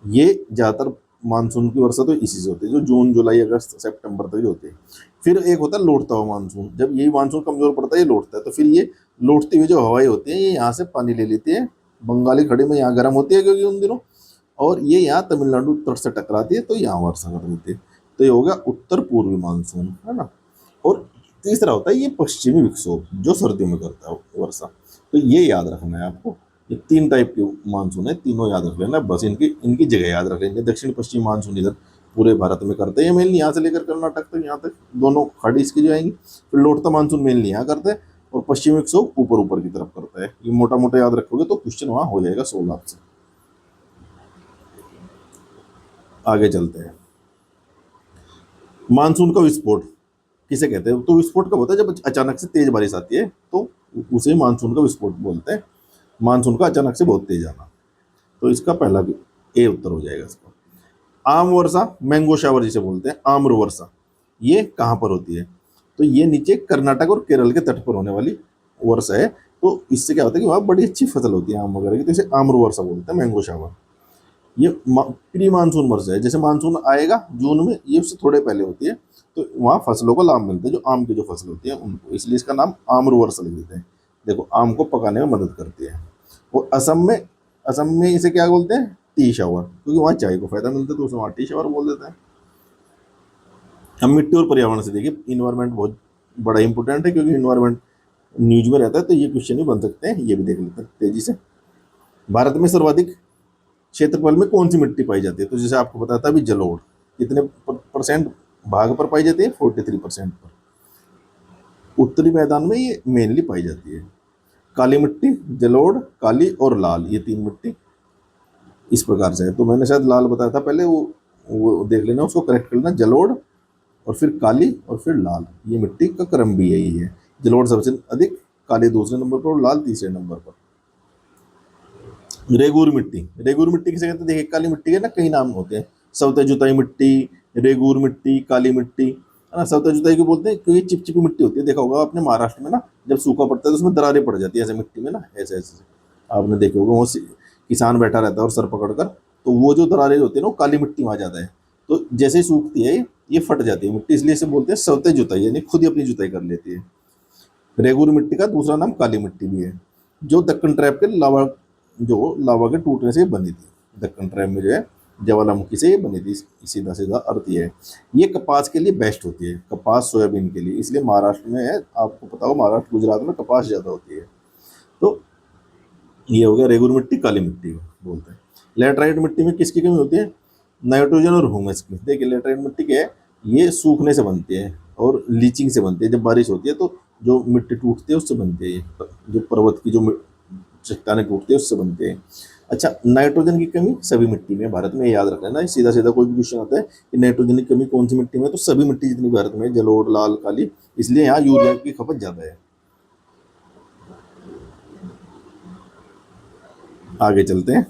ये ज़्यादातर मानसून की वर्षा तो इसी से होती है, जो जून जुलाई अगस्त सितंबर तक होती है। फिर एक होता है लौटता हुआ मानसून, जब यही मानसून कमजोर पड़ता है ये लौटता है, तो फिर ये लौटती हुई जो हवाएं होती हैं ये यहाँ से पानी ले लेती है, बंगाली खाड़ी में यहाँ गर्म होती है क्योंकि उन दिनों, और ये यहाँ तमिलनाडु तट से टकराती है तो यहाँ वर्षा कर देती है। तो ये हो गया उत्तर पूर्वी मानसून, है ना। और तीसरा होता है ये पश्चिमी विक्षोभ जो सर्दियों में करता है वर्षा। तो ये याद रखना है आपको। ये 3 टाइप के मानसून है, तीनों याद रख लेना, बस इनकी इनकी जगह याद रख लेंगे। दक्षिण पश्चिम मानसून इधर पूरे भारत में करते हैं मेनली, यहाँ से लेकर कर्नाटक तक, यहाँ तक दोनों खाड़ी इसकी जो आएंगी। फिर लौटता मानसून मेनली यहाँ करते हैं, और पश्चिमी विक्षोभ ऊपर ऊपर की तरफ करता है। ये मोटा मोटा याद रखोगे तो क्वेश्चन वहाँ हो जाएगा 16 से। आगे चलते हैं। मानसून का विस्फोट किसे कहते हैं? तो विस्फोट कब होता है? जब अचानक से तेज बारिश आती है तो उसे मानसून का विस्फोट बोलते हैं। मानसून का अचानक से बहुत तेज आना, तो इसका पहला ए उत्तर हो जाएगा इसका। आम वर्षा, मैंगो शावर जिसे बोलते हैं, आम्र वर्षा, ये कहाँ पर होती है? तो ये नीचे कर्नाटक और केरल के तट पर होने वाली वर्षा है। तो इससे क्या होता है कि वहाँ बड़ी अच्छी फसल होती है आम वगैरह की, तो इसे आम्र वर्षा बोलते हैं, मैंगो शावर। ये प्री मानसून वर्षा है, जैसे मानसून आएगा जून में, ये उससे थोड़े पहले होती है, तो वहाँ फसलों को लाभ मिलता है, जो आम की जो फसल होती है उनको, इसलिए इसका नाम आम्र वर्षा लिख देते हैं। देखो, आम को पकाने में मदद करती है। और असम में इसे क्या बोलते हैं? टी शावर, क्योंकि वहाँ चाय को फायदा मिलता है, तो उसे वहाँ टी शावर बोल देते हैं। हम मिट्टी और पर्यावरण से देखिए, इन्वायरमेंट बहुत बड़ा इंपॉर्टेंट है, क्योंकि इन्वायरमेंट न्यूज में रहता है, तो ये क्वेश्चन भी बन सकते हैं, ये भी देख लेते हैं तेजी से। भारत में सर्वाधिक क्षेत्रफल में कौन सी मिट्टी पाई जाती है? तो जैसे आपको बताया था अभी, जलोढ़ कितने परसेंट भाग पर पाई जाती है? 43% पर। उत्तरी मैदान में ये मेनली पाई जाती है। काली मिट्टी, जलोढ़, काली और लाल, ये 3 मिट्टी इस प्रकार से है। तो मैंने शायद लाल बताया था पहले, वो देख लेना, उसको करेक्ट कर लेना। जलोढ़ और फिर काली और फिर लाल, ये मिट्टी का क्रम भी यही है। जलोढ़ सबसे अधिक, काली दूसरे नंबर पर और लाल तीसरे नंबर पर। रेगूर मिट्टी, रेगूर मिट्टी किसे कहते हैं? देखिए, काली मिट्टी के ना कई नाम होते हैं, सवते जुताई मिट्टी, रेगूर मिट्टी, काली मिट्टी, है ना। सवते जुताई को बोलते हैं क्योंकि चिपचिपी मिट्टी होती है। देखा होगा आपने महाराष्ट्र में ना, जब सूखा पड़ता है तो उसमें दरारें पड़ जाती है ऐसे मिट्टी में ना, ऐसे ऐसे आपने देखे होगा। वो किसान बैठा रहता है और सर पकड़ कर, तो वो जो दरारें होती है ना, वो काली मिट्टी में आ जाता है। तो जैसे ही सूखती है ये फट जाती है मिट्टी, इसलिए इसे बोलते हैं सवते जुताई, यानी खुद ही अपनी जुताई कर लेती है। रेगुर मिट्टी का दूसरा नाम काली मिट्टी भी है, जो दक्कन ट्रैप के लावा के टूटने से बनी थी। दक्कन ट्रैप में जो है ज्वालामुखी से ये बनी थी, सीधा सीधा अर्थ ये है। ये कपास के लिए बेस्ट होती है, कपास सोयाबीन के लिए, इसलिए महाराष्ट्र में है, आपको पता हो महाराष्ट्र गुजरात में कपास ज़्यादा होती है। तो ये हो गया रेगुर मिट्टी, काली मिट्टी बोलते हैं। लेटराइट मिट्टी में किसकी कमी होती है? नाइट्रोजन और ह्यूमस की। देखिए, लेटराइट मिट्टी क्या है? ये सूखने से बनती है और लीचिंग से बनती है। जब बारिश होती है तो जो मिट्टी टूटती है उससे बनती है ये, जो पर्वत की जो चट्टानें टूटती है उससे बनते हैं। अच्छा, नाइट्रोजन की कमी सभी मिट्टी में, भारत में, याद रख लेना। सीधा सीधा कोई भी क्वेश्चन आता है कि नाइट्रोजन की कमी कौन सी मिट्टी में, तो सभी मिट्टी जितनी भारत में, जलोढ़, लाल, काली, इसलिए यहाँ यूरिया की खपत ज़्यादा है। आगे चलते हैं।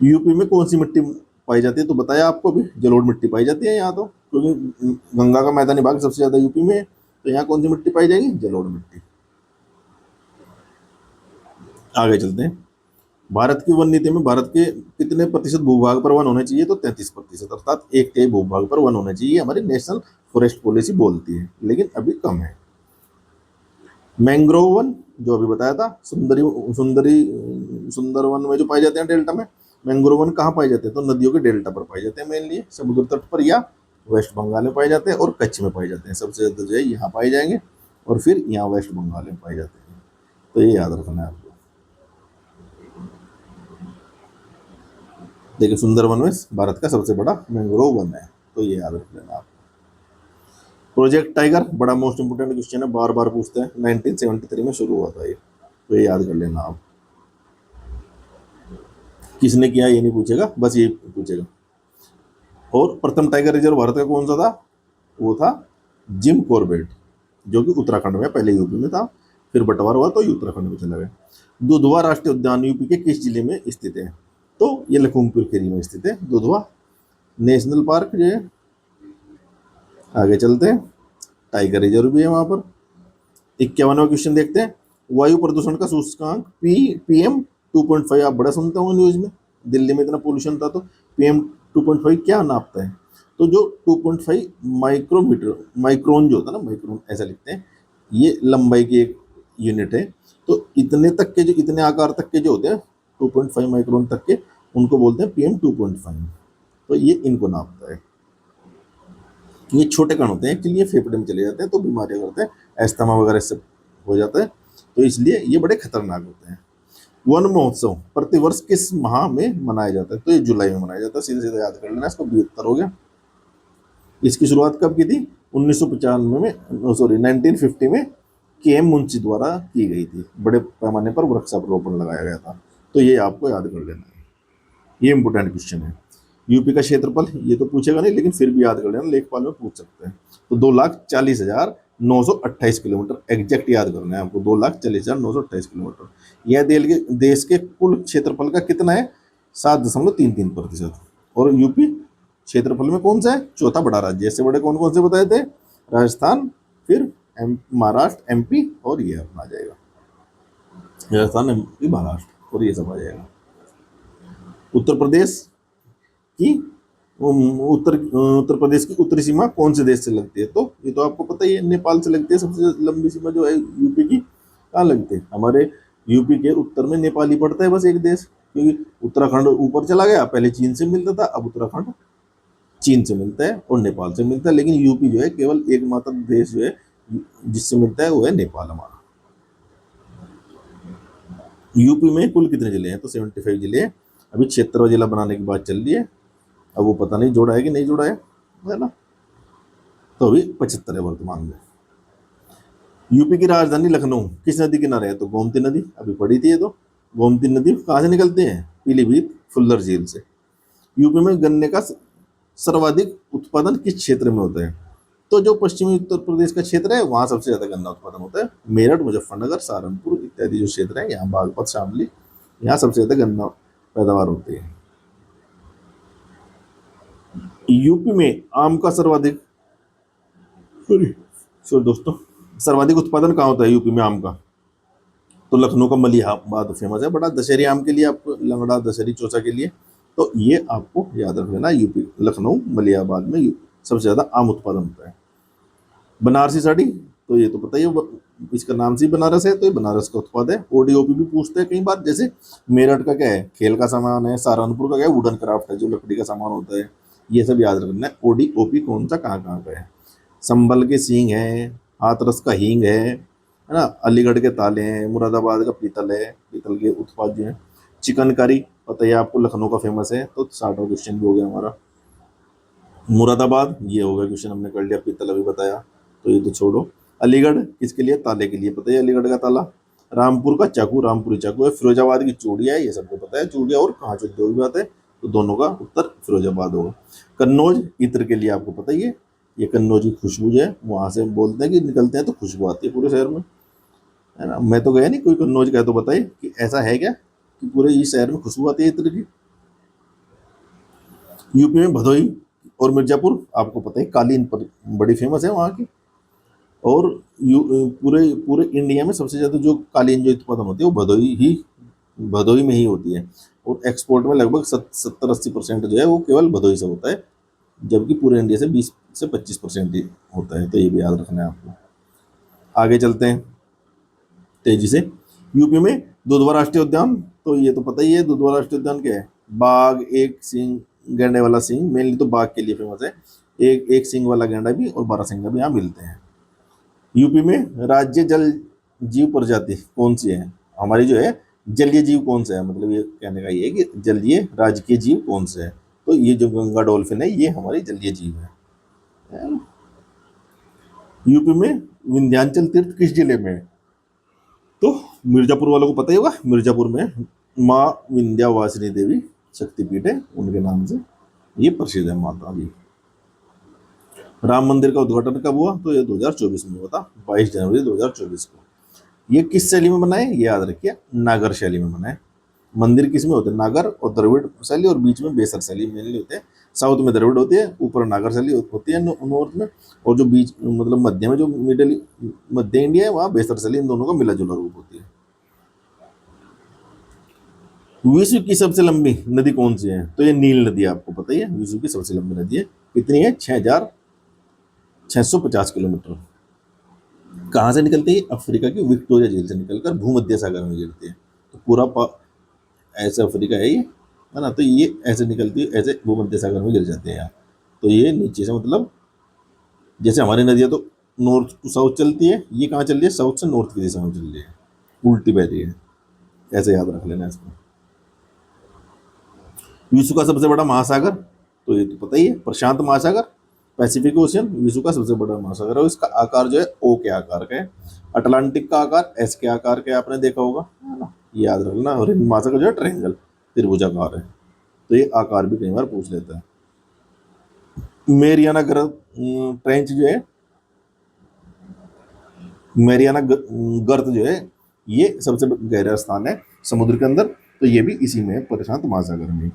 यूपी में कौन सी मिट्टी पाई जाती है? तो बताया आपको भी, जलोढ़ मिट्टी पाई जाती है यहाँ, तो क्योंकि गंगा का मैदानी भाग सबसे ज़्यादा यूपी में है, तो यहाँ कौन सी मिट्टी पाई जाएगी? जलोढ़ मिट्टी। आगे चलते हैं। भारत की वन नीति में भारत के कितने प्रतिशत भूभाग पर वन होने चाहिए? तो 33%, अर्थात 1/3 भूभाग पर वन होना चाहिए, हमारी नेशनल फॉरेस्ट पॉलिसी बोलती है, लेकिन अभी कम है। मैंग्रोव वन जो अभी बताया था, सुंदरवन में जो पाए जाते हैं डेल्टा में। मैंग्रोव वन कहाँ पाए जाते हैं? तो नदियों के डेल्टा पर पाए जाते हैं मेनली, समुद्र तट पर या वेस्ट बंगाल में पाए जाते हैं, और कच्छ में पाए जाते हैं। सबसे ज़्यादा जो है यहाँ पाए जाएंगे, और फिर यहाँ वेस्ट बंगाल में पाए जाते हैं। तो ये याद रखना है आपको। देखिए, सुंदरवन में भारत का सबसे बड़ा मैंग्रोव वन है, तो ये याद रख लेना आप। प्रोजेक्ट टाइगर बड़ा मोस्ट इंपोर्टेंट क्वेश्चन है, बार बार पूछते हैं। 1973 में शुरू हुआ था ये, तो ये याद कर लेना आप। किसने किया ये नहीं पूछेगा, बस ये पूछेगा। और प्रथम टाइगर रिजर्व भारत का कौन सा था? वो था जिम कॉर्बेट, जो कि उत्तराखंड में, पहले यूपी में था, फिर बंटवारा हुआ तो ये उत्तराखंड में चला गया। दुधवा राष्ट्रीय उद्यान यूपी के किस जिले में स्थित है? तो ये लखीमपुर खीरी में स्थित है, दुधवा नेशनल पार्क जो है। आगे चलते हैं। टाइगर रिजर्व भी है वहाँ पर। 51वां क्वेश्चन देखते हैं। वायु प्रदूषण का सूचकांक PM 2.5, आप बड़ा सुनते होंगे न्यूज में, दिल्ली में इतना पोल्यूशन था, तो PM 2.5 क्या नापता है? तो जो 2.5 माइक्रोमीटर, माइक्रोन जो होता है ना, माइक्रोन ऐसा लिखते हैं, ये लंबाई की एक यूनिट है। तो इतने तक के, जो इतने आकार तक के जो होते हैं 2.5 माइक्रोन तक के, उनको बोलते हैं PM 2.5। तो ये इनको नापता है। ये छोटे कण होते हैं, एक्चुअली ये फेफड़े में चले जाते हैं, तो बीमारियां करते हैं, एस्थमा वगैरह सब हो जाता है। तो इसलिए ये बड़े खतरनाक होते हैं। वन महोत्सव प्रतिवर्ष किस माह में मनाया जाता है? तो ये जुलाई में मनाया जाता है। सीधे सीधे याद कर लेना, इसको 72 हो गया। इसकी शुरुआत कब की थी? 1995 में, सॉरी 1950 में के.एम. मुंशी द्वारा की गई थी। बड़े पैमाने पर वृक्षारोपण लगाया गया था। तो ये आपको याद कर लेना है, ये इंपोर्टेंट क्वेश्चन है। यूपी का क्षेत्रफल ये तो पूछेगा नहीं, लेकिन फिर भी याद कर लेना, लेखपाल में पूछ सकते हैं। तो 2,40,928 किलोमीटर एग्जैक्ट याद करना है आपको, 2,40,928 किलोमीटर। यह देश के कुल क्षेत्रफल का कितना है? 7.33%। और यूपी क्षेत्रफल में कौन सा है? चौथा बड़ा राज्य। इससे बड़े कौन कौन से बताए थे? राजस्थान, फिर महाराष्ट्र, एमपी, और ये अपना आ जाएगा राजस्थान, एमपी, महाराष्ट्र, और ये सब आ जाएगा। उत्तर प्रदेश की उत्तर प्रदेश की उत्तरी सीमा कौन से देश से लगती है? तो ये तो आपको पता ही है, नेपाल से लगती है। सबसे लंबी सीमा जो है यूपी की कहाँ लगती है? हमारे यूपी के उत्तर में नेपाल ही पड़ता है, बस एक देश। क्योंकि उत्तराखंड ऊपर चला गया, पहले चीन से मिलता था, अब उत्तराखंड चीन से मिलता है और नेपाल से मिलता है। लेकिन यूपी जो है केवल एकमात्र देश जो है जिससे मिलता है वो है नेपाल हमारा। यूपी में कुल कितने जिले हैं? तो 75 जिले हैं। अभी 76वां जिला बनाने की बात चल रही है, अब वो पता नहीं जोड़ा है कि नहीं जोड़ा है ना। तो अभी 75 है वर्तमान में। यूपी की राजधानी लखनऊ किस नदी किनारे है? तो गोमती नदी, अभी पड़ी थी ये तो। गोमती नदी कहाँ से निकलती है? पीलीभीत फुल्लर झील से। यूपी में गन्ने का सर्वाधिक उत्पादन किस क्षेत्र में होता है? तो जो पश्चिमी उत्तर प्रदेश का क्षेत्र है वहाँ सबसे ज्यादा गन्ना उत्पादन होता है। मेरठ, मुजफ्फरनगर, सहारनपुर इत्यादि जो क्षेत्र है, यहाँ बागपत, शामली, यहाँ सबसे ज्यादा गन्ना पैदावार होती है। यूपी में आम का सर्वाधिक दोस्तों सर्वाधिक उत्पादन कहाँ होता है यूपी में आम का? तो लखनऊ का मलिहाबाद फेमस है, बड़ा दशहरी आम के लिए, आपको लंगड़ा, दशहरी, चौसा के लिए। तो ये आपको याद रख लेना, यूपी लखनऊ मलिहाबाद में सबसे ज्यादा आम उत्पादन होता है। बनारसी साड़ी, तो ये तो पता ही है, इसका नाम से बनारस है, तो ये बनारस का उत्पाद है। ओडीओपी भी पूछते हैं कई बार, जैसे मेरठ का क्या है? खेल का सामान है। सहारनपुर का क्या है? वुडन क्राफ्ट है, जो लकड़ी का सामान होता है। ये सब याद रखना है। ओडीओपी कौन सा कहाँ कहाँ का है? संभल के सींग है, हाथरस का हींग है ना, अलीगढ़ के ताले हैं, मुरादाबाद का पीतल है, पीतल के उत्पाद जो है। चिकनकारी पता है आपको, लखनऊ का फेमस है। तो 60वां क्वेश्चन भी हो गया हमारा। मुरादाबाद ये हो गया क्वेश्चन, हमने कर लिया। पीतल अभी बताया, तो ये तो छोड़ो। अलीगढ़ किसके लिए? ताले के लिए, पता है अलीगढ़ का ताला। रामपुर का चाकू, रामपुरी चाकू है। फिरोजाबाद की चूड़िया है, ये सबको पता है। चूड़िया और कहाँ चलती होगी बात है, तो दोनों का उत्तर फिरोजाबाद होगा। कन्नौज इत्र के लिए आपको पता ही है, ये कन्नौज की खुशबू जो है वहाँ से बोलते हैं कि निकलते हैं तो खुशबू आती है पूरे शहर में, है ना। मैं तो गया नहीं, कोई कन्नौज का है तो बताइए कि ऐसा है क्या कि पूरे इस शहर में खुशबू आती है इत्र की। यूपी में भदोही और मिर्जापुर आपको पता है कालीन पर बड़ी फेमस है वहाँ की। और पूरे पूरे इंडिया में सबसे ज़्यादा जो कालीन जो उत्पादन होती है वो भदोही में ही होती है। और एक्सपोर्ट में लगभग 70-80% जो है वो केवल भदोही से होता है, जबकि पूरे इंडिया से 20 से 25% ही होता है। तो ये भी याद रखना है आपको। आगे चलते हैं तेजी से। यूपी में दुधवा राष्ट्रीय उद्यान, तो ये तो पता ही है। दुधवा राष्ट्रीय उद्यान क्या है? बाघ, एक सींग, गैंडे वाला सींग, मेनली तो बाघ के लिए फेमस है। एक सींग वाला गैंडा भी और 12 सींगा भी यहाँ मिलते हैं। यूपी में राज्य जल जीव प्रजाति कौन सी है? हमारी जो है जलीय जीव कौन सा है? मतलब ये कहने का ये है कि जलीय राजकीय जीव कौन से है? तो ये जो गंगा डॉल्फिन है ये हमारी जलीय जीव है। यूपी में विंध्याचल तीर्थ किस जिले में है? तो मिर्जापुर वालों को पता ही होगा। मिर्जापुर में माँ विंध्यावासिनी देवी शक्तिपीठ है, उनके नाम से ये प्रसिद्ध है माता जी। राम मंदिर का उद्घाटन कब हुआ? तो ये 2024 में हुआ था, 22 जनवरी 2024 को। ये किस शैली में बना है? ये याद रखिए, नागर शैली में बना है। मंदिर किस में होते हैं? नागर और द्रविड़ शैली, और बीच में बेसर शैली मेनली होते हैं। साउथ में द्रविड़ होती है, ऊपर नागर शैली होती है नॉर्थ में, और जो बीच मतलब मध्य में जो मध्य इंडिया है वहाँ बेसर शैली। इन दोनों का मिला जुला रूप होती है। विश्व की सबसे लंबी नदी कौन सी है? तो ये नील नदी, आपको पता ही है विश्व की सबसे लंबी नदी है। कितनी है? 6,650 किलोमीटर। कहाँ से निकलती है? अफ्रीका की विक्टोरिया झील से निकलकर भूमध्य सागर में गिरती है। तो पूरा ऐसे अफ्रीका है ये, है ना। तो ये ऐसे निकलती है, ऐसे भूमध्य सागर में गिर जाते हैं यहाँ। तो ये नीचे से, मतलब जैसे हमारी नदियाँ तो नॉर्थ टू साउथ चलती है, ये कहाँ चल रही है? साउथ से नॉर्थ की दिशा में चल रही है। उल्टी बह रही है, ऐसे याद रख लेना इसको। विश्व का सबसे बड़ा महासागर, तो ये तो पता ही है, प्रशांत महासागर, पैसिफिक ओशियन विश्व का सबसे बड़ा महासागर है, और इसका आकार जो है ओ के आकार का है। अटलांटिक का आकार एस के आकार का है, आपने देखा होगा, है ना, ये याद रखना। और हिंद महासागर जो है ट्रायंगल, त्रिभुजाकार है। तो ये आकार भी कई बार पूछ लेता है। मेरियाना ट्रेंच जो है, मेरियाना गर्त जो है, ये सबसे गहरा स्थान है समुद्र के अंदर, तो ये भी इसी में है, प्रशांत महासागर में।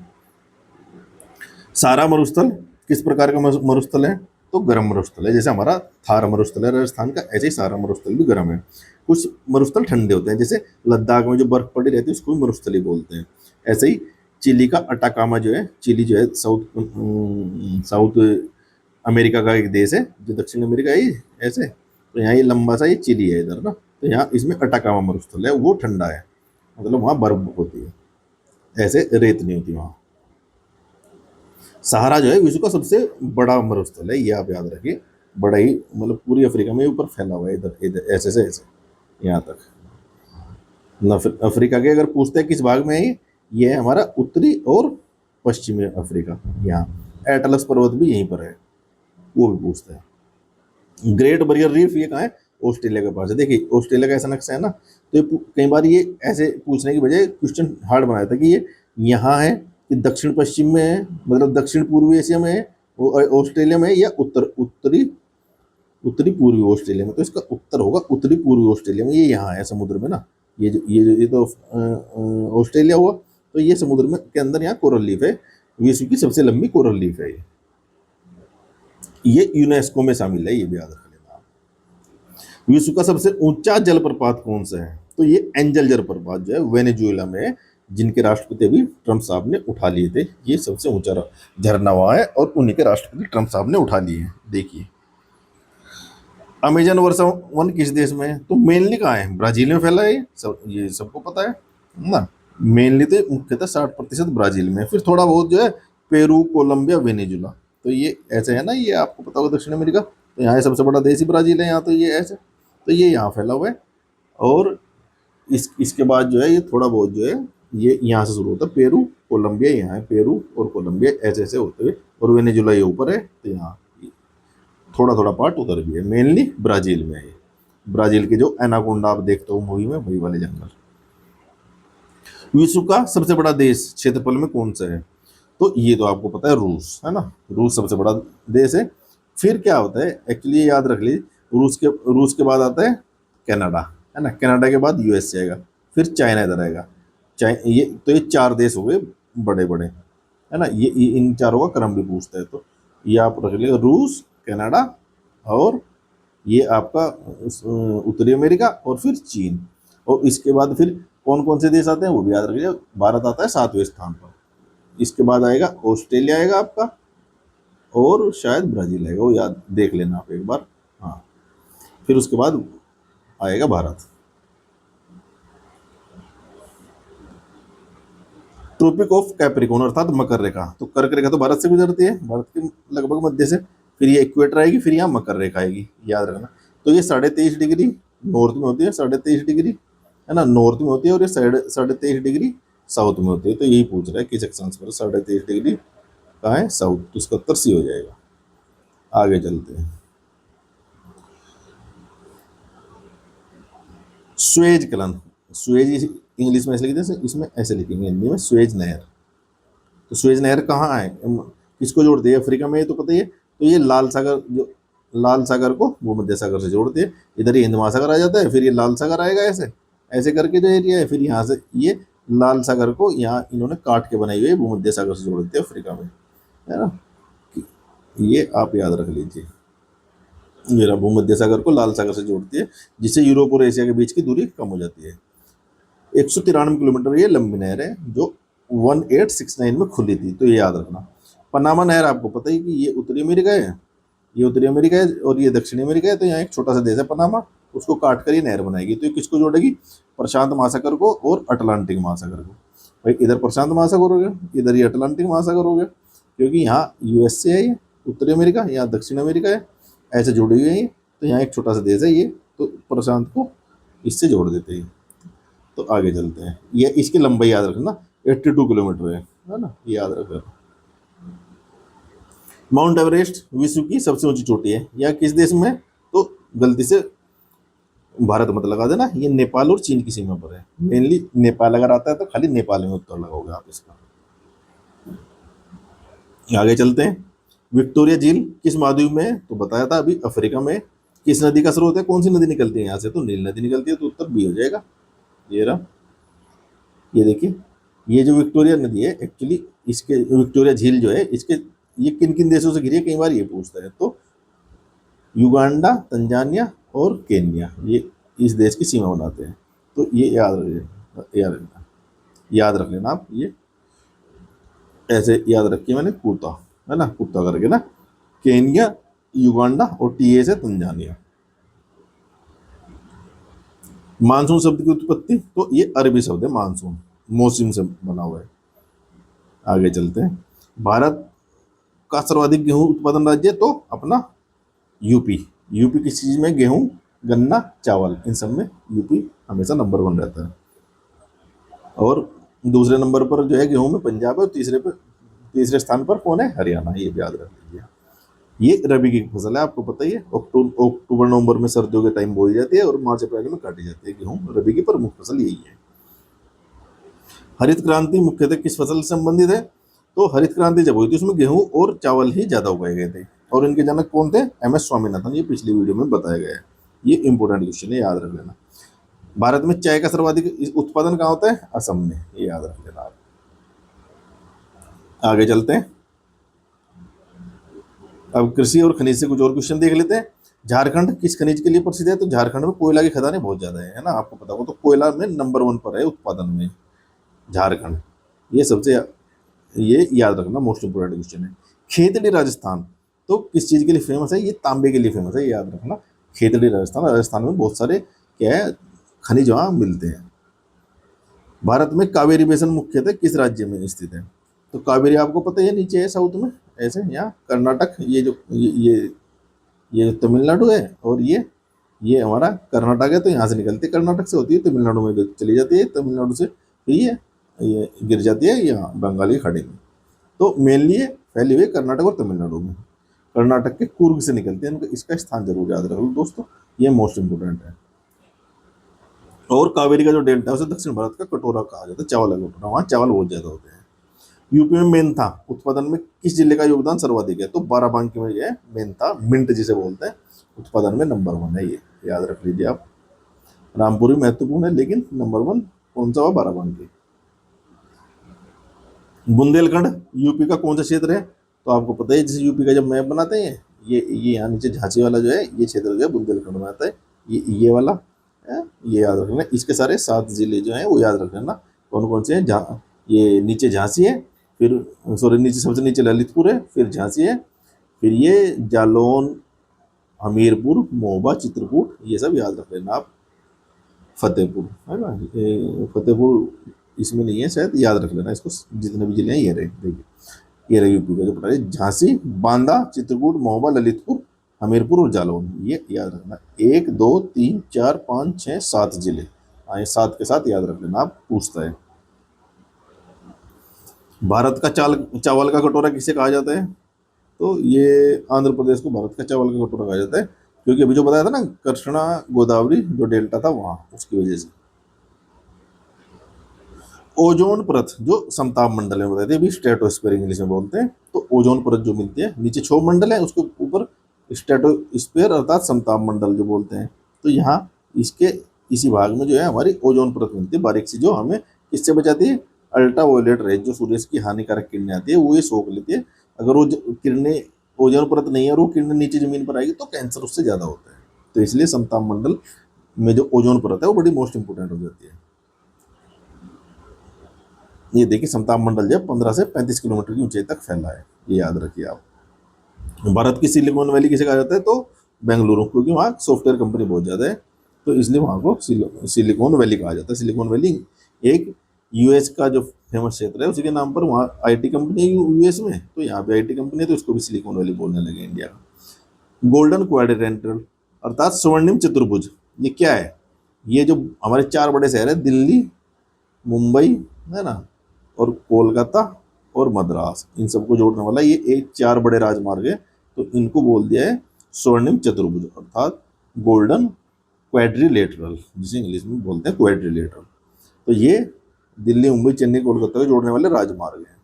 सारा मरुस्थल किस प्रकार का मरुस्थल है, तो गर्म मरुस्थल है। जैसे हमारा थार मरुस्थल है राजस्थान का, ऐसे ही सारा मरुस्थल भी गर्म है। कुछ मरुस्थल ठंडे होते हैं, जैसे लद्दाख में जो बर्फ पड़ी रहती है उसको भी मरुस्थल ही बोलते हैं। ऐसे ही चिली का अटाकामा जो है, चिली जो है साउथ अमेरिका का एक देश है, जो दक्षिण अमेरिका है ऐसे, तो यहाँ ये लंबा सा ये चिली है इधर ना, तो यहाँ इसमें अटाकामा मरुस्थल है, वो ठंडा है, मतलब वहाँ बर्फ होती है, ऐसे रेत नहीं होती वहाँ। सहारा जो है विश्व का सबसे बड़ा मरुस्थल है, ये आप याद रखिए, बड़ा ही, मतलब पूरी अफ्रीका में ऊपर फैला हुआ है, इधर इधर ऐसे से ऐसे यहाँ तक। अफ्रीका के अगर पूछते हैं किस भाग में है ये है हमारा उत्तरी और पश्चिमी अफ्रीका। यहाँ एटलस पर्वत भी यहीं पर है, वो भी पूछते हैं। ग्रेट बैरियर रीफ ये कहाँ है, ऑस्ट्रेलिया के पास है। देखिए ऑस्ट्रेलिया का ऐसा नक्शा है ना, तो ये कई बार ये ऐसे पूछने की बजाय क्वेश्चन हार्ड बनाया था कि ये यहाँ है कि दक्षिण पश्चिम में है, मतलब दक्षिण पूर्वी एशिया में है, ऑस्ट्रेलिया में है, या उत्तरी पूर्वी ऑस्ट्रेलिया में। तो इसका उत्तर होगा उत्तरी पूर्वी ऑस्ट्रेलिया में, ये यहाँ है समुद्र में ना, ये तो ऑस्ट्रेलिया हुआ, तो ये समुद्र में के अंदर यहाँ कोरल लीफ है, विश्व की सबसे लंबी कोरल लीफ है ये यूनेस्को में शामिल है, ये भी याद रख लेना। विश्व का सबसे ऊंचा जलप्रपात कौन सा है, तो ये एंजल जलप्रपात जो है वेनेजुएला में है, जिनके राष्ट्रपति अभी ट्रंप साहब ने उठा लिए थे। ये सबसे ऊंचा झरना वहाँ है और उन्हीं के राष्ट्रपति ट्रंप साहब ने उठा लिए हैं। देखिए अमेजन वर्षा वन किस देश में है, तो मेनली कहाँ है, ब्राजील में फैला है, ये सबको पता है ना। मेनली तो मुख्यतः 60% ब्राजील में, फिर थोड़ा बहुत जो है पेरू, कोलंबिया, वेनेजुला, तो ये ऐसे है ना, ये आपको पता होगा दक्षिण अमेरिका, तो यहाँ सबसे बड़ा देश ही ब्राजील है यहाँ, तो ये ऐसे, तो ये यहाँ फैला हुआ है। और इसके बाद जो है ये थोड़ा बहुत जो है ये यहाँ से शुरू होता है, पेरू कोलंबिया, यहाँ है पेरू और कोलंबिया ऐसे ऐसे होते हुए, और वेनेजुला ये ऊपर है, तो यहाँ थोड़ा थोड़ा पार्ट उधर भी है, मेनली ब्राजील में है। ब्राजील के जो एनाकोंडा आप देखते हो मूवी में, वही वाले जंगल। विश्व का सबसे बड़ा देश क्षेत्रफल में कौन सा है, तो ये तो आपको पता है रूस, है ना, रूस सबसे बड़ा देश है। फिर क्या होता है एक्चुअली, याद रख लीजिए, रूस के बाद आता है कनाडा, है ना, कनाडा के बाद यूएस आएगा, फिर चाइना इधर आएगा। ये तो ये 4 देश हो गए बड़े बड़े, है ना, ये इन चारों का क्रम भी पूछता है, तो ये आप रख लीजिए, रूस, कनाडा, और ये आपका उत्तरी अमेरिका, और फिर चीन। और इसके बाद फिर कौन कौन से देश आते हैं वो भी याद रखिए। भारत आता है 7वें स्थान पर, इसके बाद आएगा ऑस्ट्रेलिया आएगा आपका, और शायद ब्राजील आएगा, वो याद देख लेना आप एक बार, हाँ। फिर उसके बाद आएगा भारत। ट्रॉपिक ऑफ कैप्रिकॉर्न अर्थात मकर रेखा, तो कर्क रेखा तो भारत से गुजरती है, भारत के लगभग मध्य से, फिर ये इक्वेटर आएगी, फिर यहाँ मकर रेखा आएगी, याद रखना। तो ये 23.5 डिग्री नॉर्थ में होती है, 23.5 डिग्री, है ना, नॉर्थ में होती है, और ये 23.5 डिग्री साउथ में होती है। तो यही पूछ रहा है किस अक्षांश पर 23.5 डिग्री कहाँ है, साउथ, तो इसका उत्तर सी हो जाएगा। आगे चलते हैं। स्वेज कलन, स्वेज इंग्लिश में ऐसे लिखते हैं, इसमें ऐसे लिखेंगे हिंदी में, स्वेज नहर। तो स्वेज नहर कहाँ है, किसको जोड़ती है, अफ्रीका में, ये तो पता ही है। तो ये लाल सागर को भूमध्य सागर से जोड़ती है, इधर ही हिंद महासागर आ जाता है, फिर ये लाल सागर आएगा ऐसे ऐसे करके जो एरिया है, फिर यहाँ से ये लाल सागर को यहाँ इन्होंने काट के बनाई हुई है, भूमध्य सागर से जोड़ देते हैं अफ्रीका में, है ना। ये आप याद रख लीजिए, मेरा भूमध्य सागर को लाल सागर से जोड़ती है, जिससे यूरोप और एशिया के बीच की दूरी कम हो जाती है। 193 किलोमीटर ये लंबी नहर है, जो 1869 में खुली थी, तो ये याद रखना। पनामा नहर आपको पता ही कि ये उत्तरी अमेरिका है, ये उत्तरी अमेरिका है, और ये दक्षिणी अमेरिका है, तो यहाँ एक छोटा सा देश है पनामा, उसको काट कर ये नहर बनाएगी। तो ये किसको जोड़ेगी, प्रशांत महासागर को और अटलांटिक महासागर को। भाई इधर प्रशांत महासागर हो गया, इधर ये अटलांटिक महासागर हो गया, क्योंकि यहाँ यूएसए है, ये उत्तरी अमेरिका, यहाँ दक्षिण अमेरिका है, ऐसे जुड़ी हुई है। तो यहाँ एक छोटा सा देश है ये, तो प्रशांत को इससे जोड़ देते हैं। तो आगे चलते हैं, ये इसकी लंबाई याद रखना 82 किलोमीटर है ना, ये याद रखना। माउंट एवरेस्ट विश्व की सबसे ऊंची चोटी है, या किस देश में? तो गलती से भारत मत लगा देना, ये नेपाल और चीन की सीमा पर है। मेनली नेपाल अगर आता है तो खाली नेपाल में उत्तर लगाओगे आप इसका। आगे चलते हैं, विक्टोरिया झील किस महाद्वीप में है? तो बताया था अभी, अफ्रीका में। किस नदी का स्रोत है? कौन सी नदी निकलती है यहाँ से? तो नील नदी निकलती है, तो उत्तर बी हो जाएगा। ये रहा, ये देखिए, ये जो विक्टोरिया नदी है एक्चुअली, इसके विक्टोरिया झील जो है इसके, ये किन किन देशों से घिरी है, कई बार ये पूछता है। तो युगांडा, तंजानिया और केन्या, ये इस देश की सीमा बनाते हैं। तो ये याद रख लेना आप, ये ऐसे याद रखिए मैंने, कुर्ता है ना, कुर्ता करके ना, केन्या, युगांडा और टीए से तंजानिया। मानसून शब्द की उत्पत्ति, तो ये अरबी शब्द है मानसून, मौसम से बना हुआ है। आगे चलते हैं, भारत का सर्वाधिक गेहूं उत्पादन राज्य, तो अपना यूपी। यूपी किस चीज में? गेहूं, गन्ना, चावल, इन सब में यूपी हमेशा नंबर 1 रहता है। और दूसरे नंबर पर जो है गेहूं में पंजाब है, और तीसरे स्थान पर कौन है? हरियाणा। ये भी याद रख लीजिए। ये रबी की फसल है, आपको पता ही है। अक्टूबर नवंबर में सर्दियों के टाइम बोई जाती है और मार्च अप्रैल में काटी जाती है गेहूं। रबी की प्रमुख फसल यही है। हरित क्रांति मुख्यतः किस फसल से संबंधित है? तो हरित क्रांति जब हुई थी उसमें गेहूं और चावल ही ज्यादा उगाए गए थे, और इनके जनक कौन थे? एम.एस. स्वामीनाथन। ये पिछली वीडियो में बताया गया है। ये इंपॉर्टेंट क्वेश्चन है, याद रख लेना। भारत में चाय का सर्वाधिक उत्पादन कहाँ होता है? असम में। ये याद रख लेना आप। आगे चलते हैं, अब कृषि और खनिज से कुछ और क्वेश्चन देख लेते हैं। झारखंड किस खनिज के लिए प्रसिद्ध है? तो झारखंड में कोयला की खदानें बहुत ज्यादा है ना, आपको पता हो। तो कोयला में नंबर 1 पर है उत्पादन में झारखंड। ये सबसे, ये याद रखना, मोस्ट इंपोर्टेंट क्वेश्चन है। खेतड़ी राजस्थान तो किस चीज के लिए फेमस है? ये तांबे के लिए फेमस है, ये याद रखना। खेतड़ी राजस्थान, राजस्थान में बहुत सारे क्या है, खनिज वहां मिलते हैं। भारत में कावेरी बेसिन मुख्यतः किस राज्य में स्थित है? तो कावेरी आपको पता है नीचे है साउथ में, ऐसे यहाँ कर्नाटक, ये जो ये तमिलनाडु है, और ये हमारा कर्नाटक है। तो यहाँ से निकलती है, कर्नाटक से होती है, तमिलनाडु में चली जाती है, तमिलनाडु से ये गिर जाती है यहाँ बंगाल की खाड़ी में। तो मेनली ये फैली हुई कर्नाटक और तमिलनाडु में। कर्नाटक के कुर्ग से निकलते हैं, इसका स्थान जरूर याद रखो दोस्तों, ये मोस्ट इंपोर्टेंट है। और कावेरी का जो डेल्टा है उसे दक्षिण भारत का कटोरा कहा जाता है, चावल का कटोरा, वहाँ चावल बहुत ज्यादा होते हैं। यूपी में मेंथा उत्पादन में किस जिले का योगदान सर्वाधिक है? तो बाराबंकी में है मेंथा, मिंट जिसे बोलते हैं, उत्पादन में नंबर 1 है। ये याद रख लीजिए आप। रामपुर भी महत्वपूर्ण है, लेकिन नंबर 1 कौन सा हुआ? बाराबंकी। बुंदेलखंड यूपी का कौन सा क्षेत्र है? तो आपको पता है, जैसे यूपी का जब मैप बनाते हैं, ये यहाँ नीचे झांसी वाला जो है, ये क्षेत्र जो है बुंदेलखंड में आता है। ये वाला है, ये याद रखना। इसके सारे 7 जिले जो हैं वो याद रख लेना, कौन कौन से हैं। ये नीचे झांसी है, फिर सॉरी नीचे, सबसे नीचे ललितपुर है, फिर झांसी है, फिर ये जालौन, हमीरपुर, महोबा, चित्रकूट, ये सब याद रख लेना आप। फतेहपुर है ना, फतेहपुर इसमें नहीं है शायद, याद रख लेना इसको। जितने भी जिले हैं ये रहे, देखिए ये रहे यूपी का जो पटा है, झांसी, बांदा, चित्रकूट, महोबा, ललितपुर, हमीरपुर और जालौन, ये याद रखना। 1 2 3 4 5 6 7 जिले आए, 7 के साथ याद रख लेना आप, पूछता है। भारत का चावल का कटोरा किसे कहा जाता है? तो ये आंध्र प्रदेश को भारत का चावल का कटोरा कहा जाता है, क्योंकि अभी जो बताया था ना, कृष्णा गोदावरी जो डेल्टा था वहां, उसकी वजह से। ओजोन परत जो समताप मंडल में बताते हैं, स्ट्रेटोस्फीयर इंग्लिश में बोलते हैं। तो ओजोन परत जो मिलती है, नीचे क्षोभ मंडल है, उसके ऊपर स्ट्रेटोस्फीयर अर्थात समताप मंडल जो बोलते हैं। तो यहाँ इसके इसी भाग में जो है हमारी ओजोन परत मिलती है, बारीक सी, जो हमें किससे बचाती है? अल्ट्रा वायलेट रेज, जो सूर्य की हानिकारक किरणें आती है वो ये सोख लेती है। अगर वो किरणें, ओजोन परत नहीं है और वो किरणें नीचे जमीन पर आएगी तो कैंसर उससे ज्यादा होता है। तो इसलिए समताप मंडल में जो ओजोन परत है वो बड़ी मोस्ट इंपोर्टेंट हो जाती है। ये देखिए, समताप मंडल जो 15 से 35 किलोमीटर की ऊंचाई तक फैला है, ये याद रखिए आप। भारत की सिलिकॉन वैली किसे कहा जाता है? तो बेंगलुरु, क्योंकि वहाँ सॉफ्टवेयर कंपनी बहुत ज़्यादा है, तो इसलिए वहाँ को सिलिकॉन वैली कहा जाता है। सिलिकॉन वैली एक यूएस का जो फेमस क्षेत्र है, उसी के नाम पर वहाँ आईटी कंपनी है यूएस में, तो यहाँ पे आईटी कंपनी है, तो इसको भी सिलिकॉन वैली बोलने लगे इंडिया का। गोल्डन क्वाड्रेंटल अर्थात स्वर्णिम चतुर्भुज, ये क्या है? ये जो हमारे 4 बड़े शहर है, दिल्ली, मुंबई, है ना, और कोलकाता और मद्रास, इन सबको जोड़ने वाला ये एक 4 बड़े राजमार्ग है। तो इनको बोल दिया है स्वर्णिम चतुर्भुज, अर्थात गोल्डन क्वाड्रिलेटरल, जिसे इंग्लिश में बोलते हैं क्वाड्रिलेटरल। तो ये दिल्ली, मुंबई, चेन्नई, कोलकाता को जोड़ने वाले राजमार्ग हैं।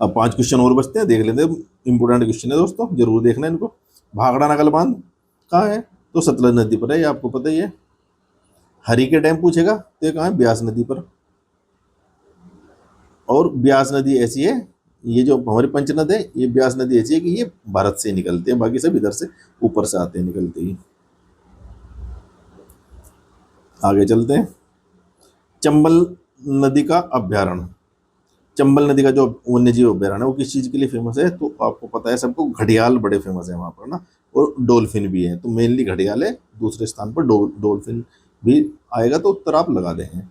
अब 5 क्वेश्चन और बचते हैं, देख लेते हैं। इंपोर्टेंट क्वेश्चन है दोस्तों, जरूर देखना इनको। भाखड़ा नकल बांध कहाँ है? तो सतलज नदी पर है, ये आपको पता ही है। हरी के डैम पूछेगा तो ये कहाँ है? ब्यास नदी पर। और ब्यास नदी ऐसी है, ये जो हमारी पंचनद है, ये ब्यास नदी ऐसी है कि ये भारत से निकलते हैं, बाकी सब इधर से ऊपर से आते हैं निकलते ही। आगे चलते हैं। चंबल नदी का अभ्यारण्य, चंबल नदी का जो वन्य जीव अभ्यारण्य है वो किस चीज के लिए फेमस है? तो आपको पता है सबको, घड़ियाल बड़े फेमस है वहां पर ना, और डॉल्फिन भी है। तो मेनली घड़ियाल है, दूसरे स्थान पर डॉल्फिन भी आएगा, तो उत्तर आप लगा देंगे।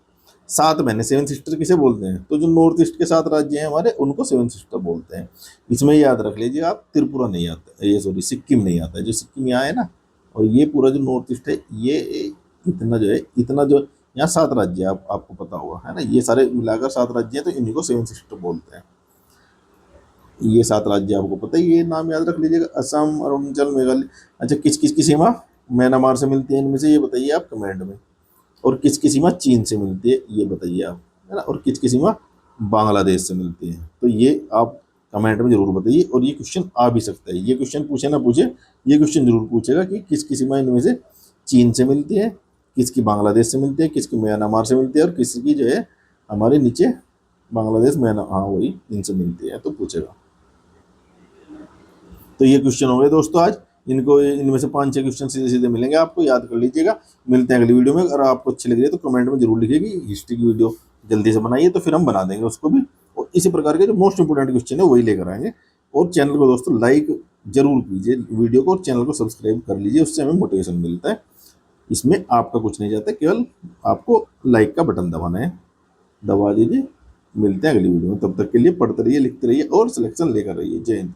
7 महीने, 7 सिस्टर किसे बोलते हैं? तो जो नॉर्थ ईस्ट के 7 राज्य हैं हमारे, उनको 7 सिस्टर बोलते हैं। इसमें याद रख लीजिए आप, त्रिपुरा नहीं आता, ये सॉरी सिक्किम नहीं आता है, जो सिक्किम यहाँ है ना, और ये पूरा जो नॉर्थ ईस्ट है, ये इतना जो है, इतना जो यहाँ 7 राज्य है, आपको पता होगा, है ना, ये सारे मिलाकर 7 राज्य हैं, तो इन्हीं को 7 सिस्टर बोलते हैं। ये 7 राज्य आपको पता है, ये नाम याद रख लीजिएगा, असम, अरुणाचल, मेघालय। अच्छा, किस किस की सीमा म्यांमार से मिलती है इनमें से, ये बताइए आप कमेंट में। और किस की सीमा चीन से मिलती है, ये बताइए आप, है ना, और किस की सीमा बांग्लादेश से मिलती है, तो ये आप कमेंट में जरूर बताइए। और ये क्वेश्चन आ भी सकता है, ये क्वेश्चन पूछे ना पूछे, ये क्वेश्चन जरूर पूछेगा कि किसकी सीमा इनमें से चीन से मिलती है, किसकी बांग्लादेश से मिलती है, किसकी म्यांमार से मिलती है, और किसकी जो है हमारे नीचे बांग्लादेश, म्यांमार, हाँ वही, इनसे मिलती है, तो पूछेगा। तो ये क्वेश्चन हो गए दोस्तों आज। इनको, इनमें से 5-6 क्वेश्चन सीधे सीधे मिलेंगे आपको, याद कर लीजिएगा। मिलते हैं अगली वीडियो में। अगर आपको अच्छी लग रही है तो कमेंट में जरूर लिखिए कि हिस्ट्री की वीडियो जल्दी से बनाइए, तो फिर हम बना देंगे उसको भी। और इसी प्रकार के जो मोस्ट इंपोर्टेंट क्वेश्चन है वही लेकर आएंगे। और चैनल को दोस्तों लाइक जरूर कीजिए वीडियो को, और चैनल को सब्सक्राइब कर लीजिए, उससे हमें मोटिवेशन मिलता है। इसमें आपका कुछ नहीं जाता, केवल आपको लाइक का बटन दबाना है, दबा दीजिए। मिलते हैं अगली वीडियो में, तब तक के लिए पढ़ते रहिए, लिखते रहिए और सिलेक्शन लेकर रहिए। जय हिंद।